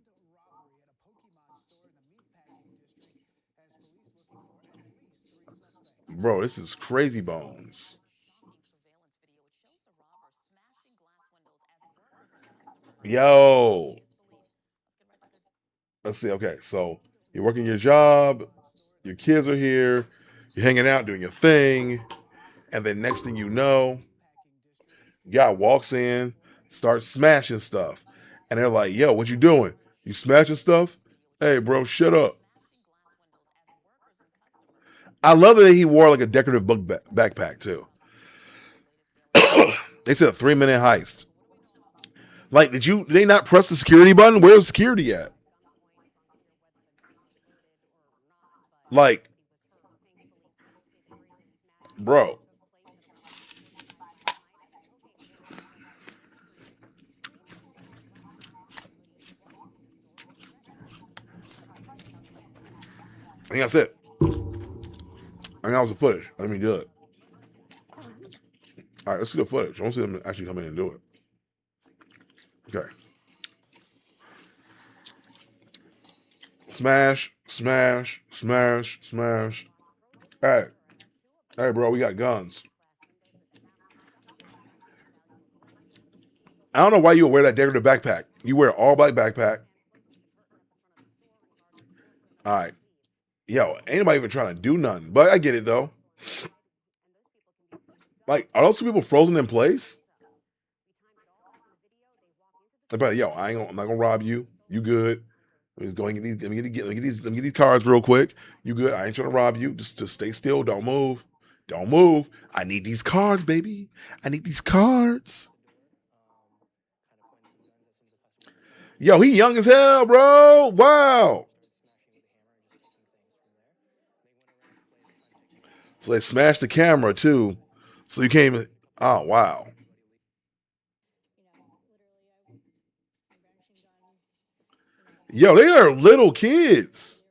Speaker 1: bro. This is crazy bones. Yo, let's see. Okay, so you're working your job, your kids are here, you're hanging out, doing your thing, and then next thing you know, guy walks in, starts smashing stuff, and they're like, "Yo, what you doing? You smashing stuff? Hey, bro, shut up." I love that he wore like a decorative book backpack too. They said a 3-minute heist. Like, did they not press the security button? Where's security at? Like, bro, I think that's it. I think that was the footage. Let me do it. All right, let's see the footage. I want to see them actually come in and do it. Okay. Smash, smash, smash, smash. Hey, hey, bro, we got guns. I don't know why you would wear that decorative backpack. You wear all black backpack. All right. Yo, ain't nobody even trying to do nothing. But I get it though. Like, are those two people frozen in place? Like, yo, I'm not gonna rob you. You good? Let me just go and get these. Let me get these cards real quick. You good? I ain't trying to rob you. Just stay still. Don't move. Don't move. I need these cards, baby. I need these cards. Yo, he young as hell, bro. Wow. So they smashed the camera too. So you can't even. Oh wow. Yo, they are little kids.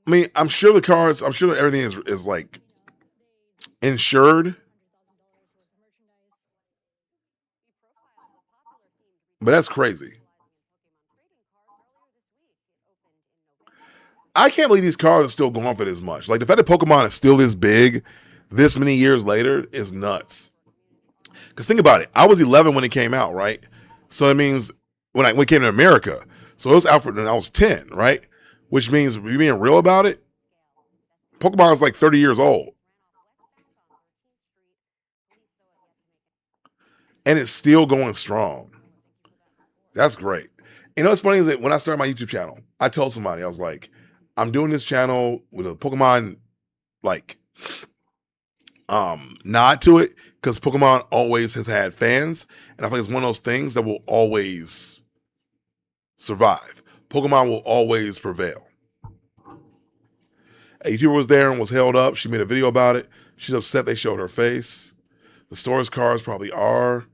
Speaker 1: I mean, I'm sure the cards. I'm sure that everything is like insured, but that's crazy. I can't believe these cards are still going for this much. Like the fact that Pokemon is still this big, this many years later, is nuts. Because think about it, I was 11 when it came out, right? So it means when it came to America, so it was out for when I was 10, right? Which means, you being real about it, Pokemon is like 30 years old, and it's still going strong. That's great. You know what's funny is that when I started my YouTube channel, I told somebody I was like, I'm doing this channel with a Pokemon like nod to it because Pokemon always has had fans, and I think it's one of those things that will always survive. Pokemon will always prevail. A YouTuber was there and was held up. She made a video about it. She's upset they showed her face. The store's cars probably are,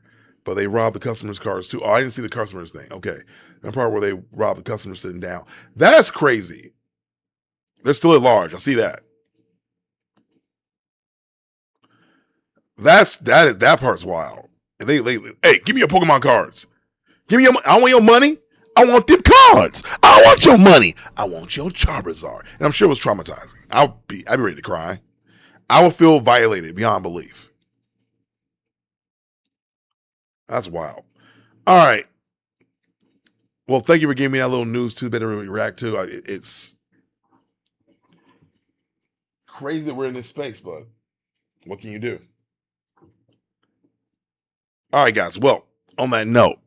Speaker 1: but they robbed the customers' cars too. Oh, I didn't see the customers thing. Okay. The part where they robbed the customers sitting down. That's crazy. They're still at large. I see that. That part's wild. Hey, give me your Pokemon cards. Give me your. I want your money. I want them cards. I want your money. I want your Charizard. And I'm sure it was traumatizing. I'd be ready to cry. I would feel violated beyond belief. That's wild. All right. Well, thank you for giving me that little news too that to react to. It's crazy that we're in this space, but what can you do? All right, guys. Well, on that note,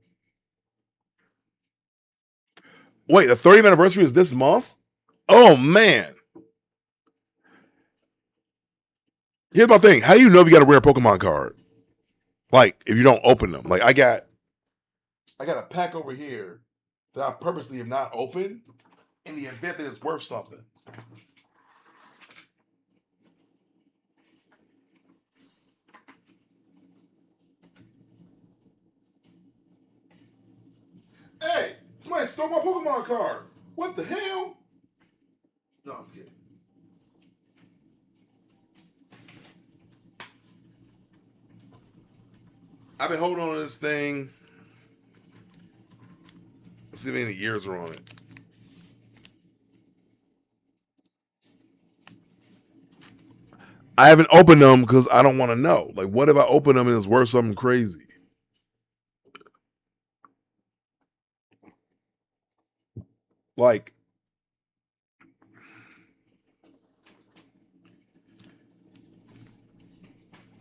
Speaker 1: wait, the 30th anniversary is this month? Oh man. Here's my thing. How do you know if you got a rare Pokemon card? Like, if you don't open them. Like I got a pack over here that I purposely have not opened in the event that it's worth something. Hey, somebody stole my Pokemon card. What the hell? No, I'm just kidding. I've been holding on to this thing. Let's see how many years are on it. I haven't opened them because I don't want to know. Like, what if I open them and it's worth something crazy? Like,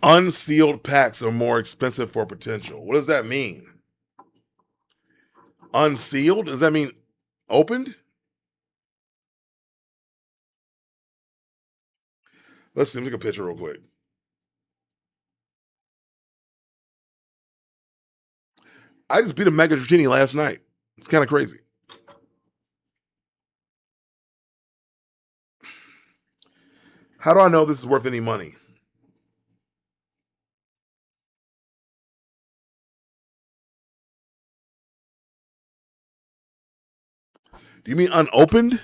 Speaker 1: unsealed packs are more expensive for potential. What does that mean? Unsealed? Does that mean opened? Let's see. Let me take a picture real quick. I just beat a Mega Dratini last night. It's kind of crazy. How do I know this is worth any money? Do you mean unopened?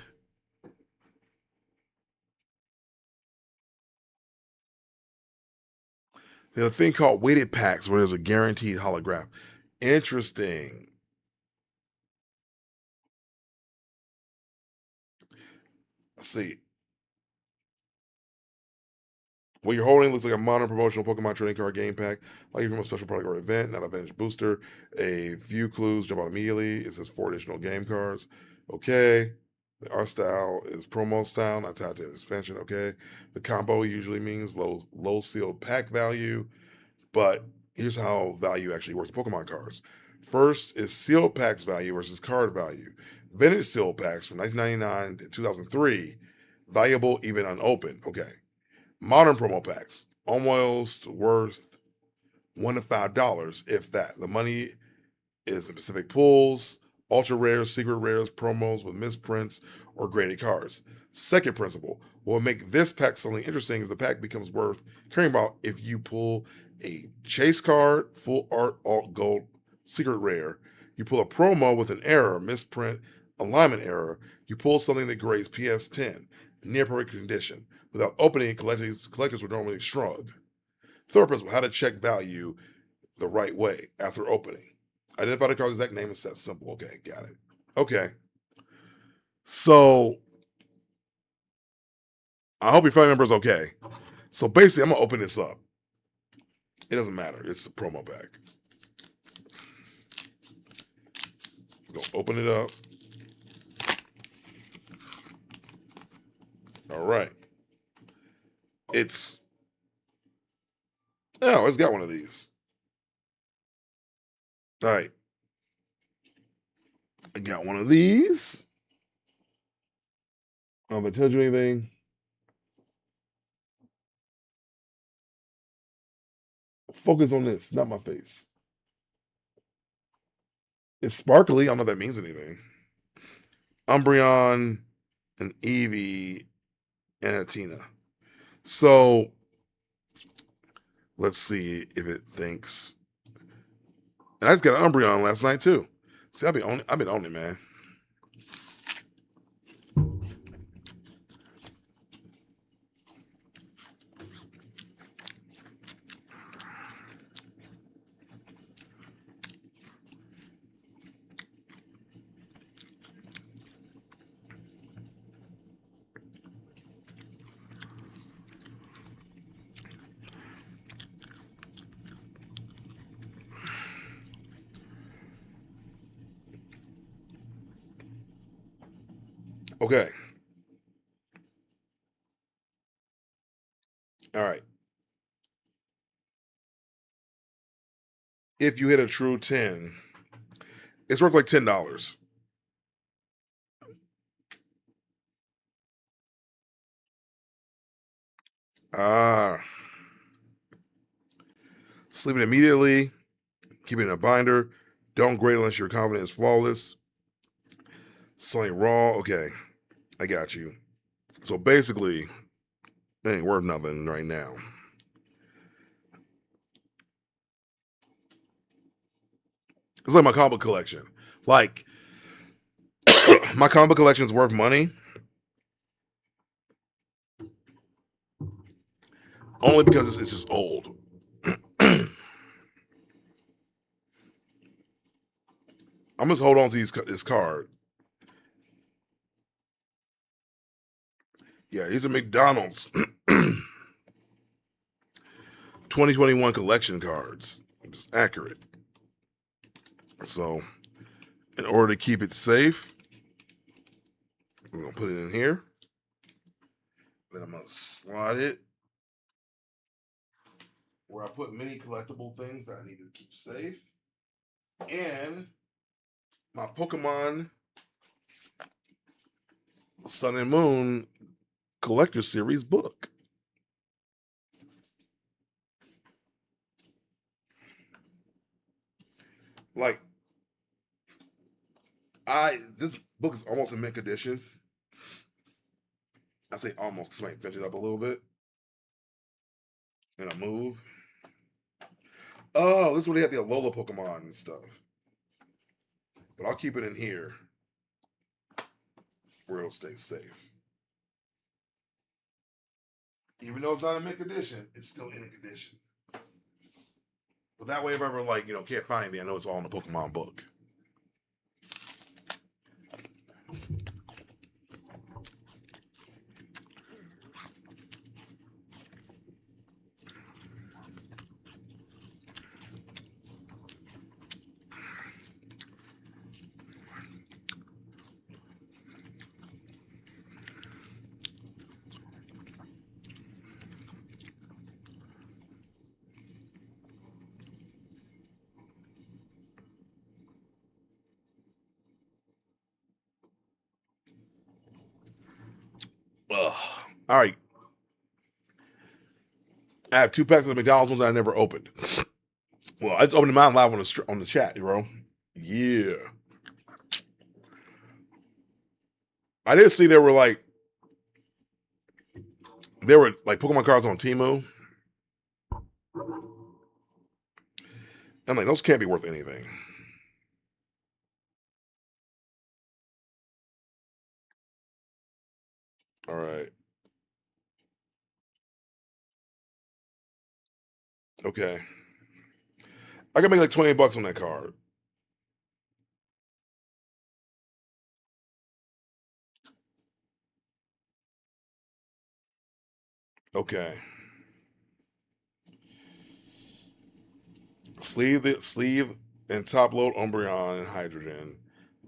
Speaker 1: There's a thing called weighted packs where there's a guaranteed holograph. Interesting. Let's see. What you're holding looks like a modern promotional Pokemon trading card game pack, like from a special product or event, not a vintage booster. A few clues jump out immediately. It says 4 additional game cards. Okay. The art style is promo style, not tied to expansion. Okay. The combo usually means low sealed pack value, but here's how value actually works. Pokemon cards. First is sealed packs value versus card value. Vintage sealed packs from 1999 to 2003, valuable even unopened. Okay. Modern promo packs, almost worth $1 to $5, if that. The money is in Pacific pools, ultra rares, secret rares, promos with misprints, or graded cards. Second principle, what will make this pack something interesting is the pack becomes worth caring about if you pull a chase card, full art, alt gold, secret rare. You pull a promo with an error, misprint, alignment error. You pull something that grades PS10, near perfect condition. Without opening, collectors would normally shrug. Third principle, how to check value the right way after opening. Identify the card's exact name and set simple. Okay, got it. Okay. So I hope your family member is okay. So basically, I'm gonna open this up. It doesn't matter. It's a promo pack. Let's go open it up. All right. It's it's got one of these. All right. I got one of these. I don't know if I told you anything. Focus on this, not my face. It's sparkly. I don't know if that means anything. Umbreon, an Eevee, and a Tina. So let's see if it thinks. And I just got an Umbreon last night too. See, I've been on it, man. Okay. All right. If you hit a true 10, it's worth like $10. Ah. Sleep it immediately. Keep it in a binder. Don't grade unless you're confident it's flawless. Selling raw. Okay. I got you. So basically, it ain't worth nothing right now. It's like my comic collection. Like, my comic collection is worth money only because it's just old. I'm just hold on to this card. Yeah, these are McDonald's 2021 collection cards. It's accurate. So, in order to keep it safe, I'm gonna put it in here. Then I'm gonna slide it where I put many collectible things that I need to keep safe, and my Pokemon Sun and Moon Collector Series book. Like, this book is almost in mint condition. I say almost because I might bent it up a little bit and I move. Oh, this is where they have the Alola Pokemon and stuff. But I'll keep it in here. where it'll stay safe. Even though it's not in mint condition, it's still in a condition. But that way, if I ever can't find anything, I know it's all in the Pokemon book. Ugh. All right. I have 2 packs of the McDonald's ones that I never opened. Well, I just opened mine live on the chat, bro. Yeah. I did see there were Pokemon cards on Temu. I'm like, those can't be worth anything. All right. Okay. I can make like $20 on that card. Okay. Sleeve and top load Umbreon and Hydrogen.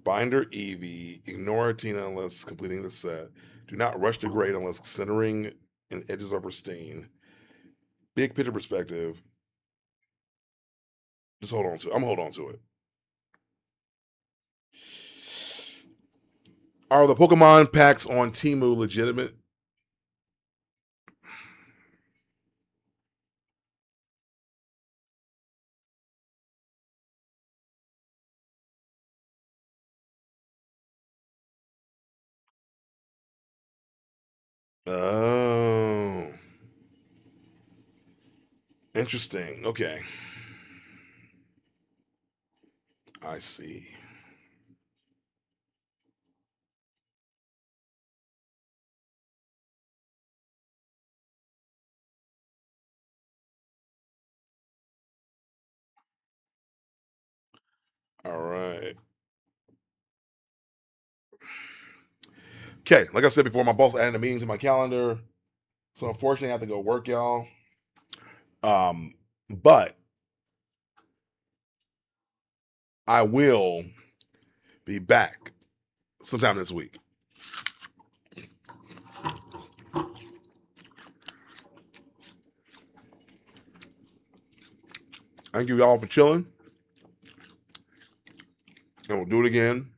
Speaker 1: Binder Eevee. Ignore Tina unless completing the set. Do not rush to grade unless centering and edges are pristine. Big picture perspective. Just hold on to it. I'm gonna hold on to it. Are the Pokemon packs on Temu legitimate? Oh. Interesting. Okay. I see. All right. Okay. Like I said before, my boss added a meeting to my calendar. So unfortunately I have to go work, y'all. But I will be back sometime this week. Thank you all for chilling. And we'll do it again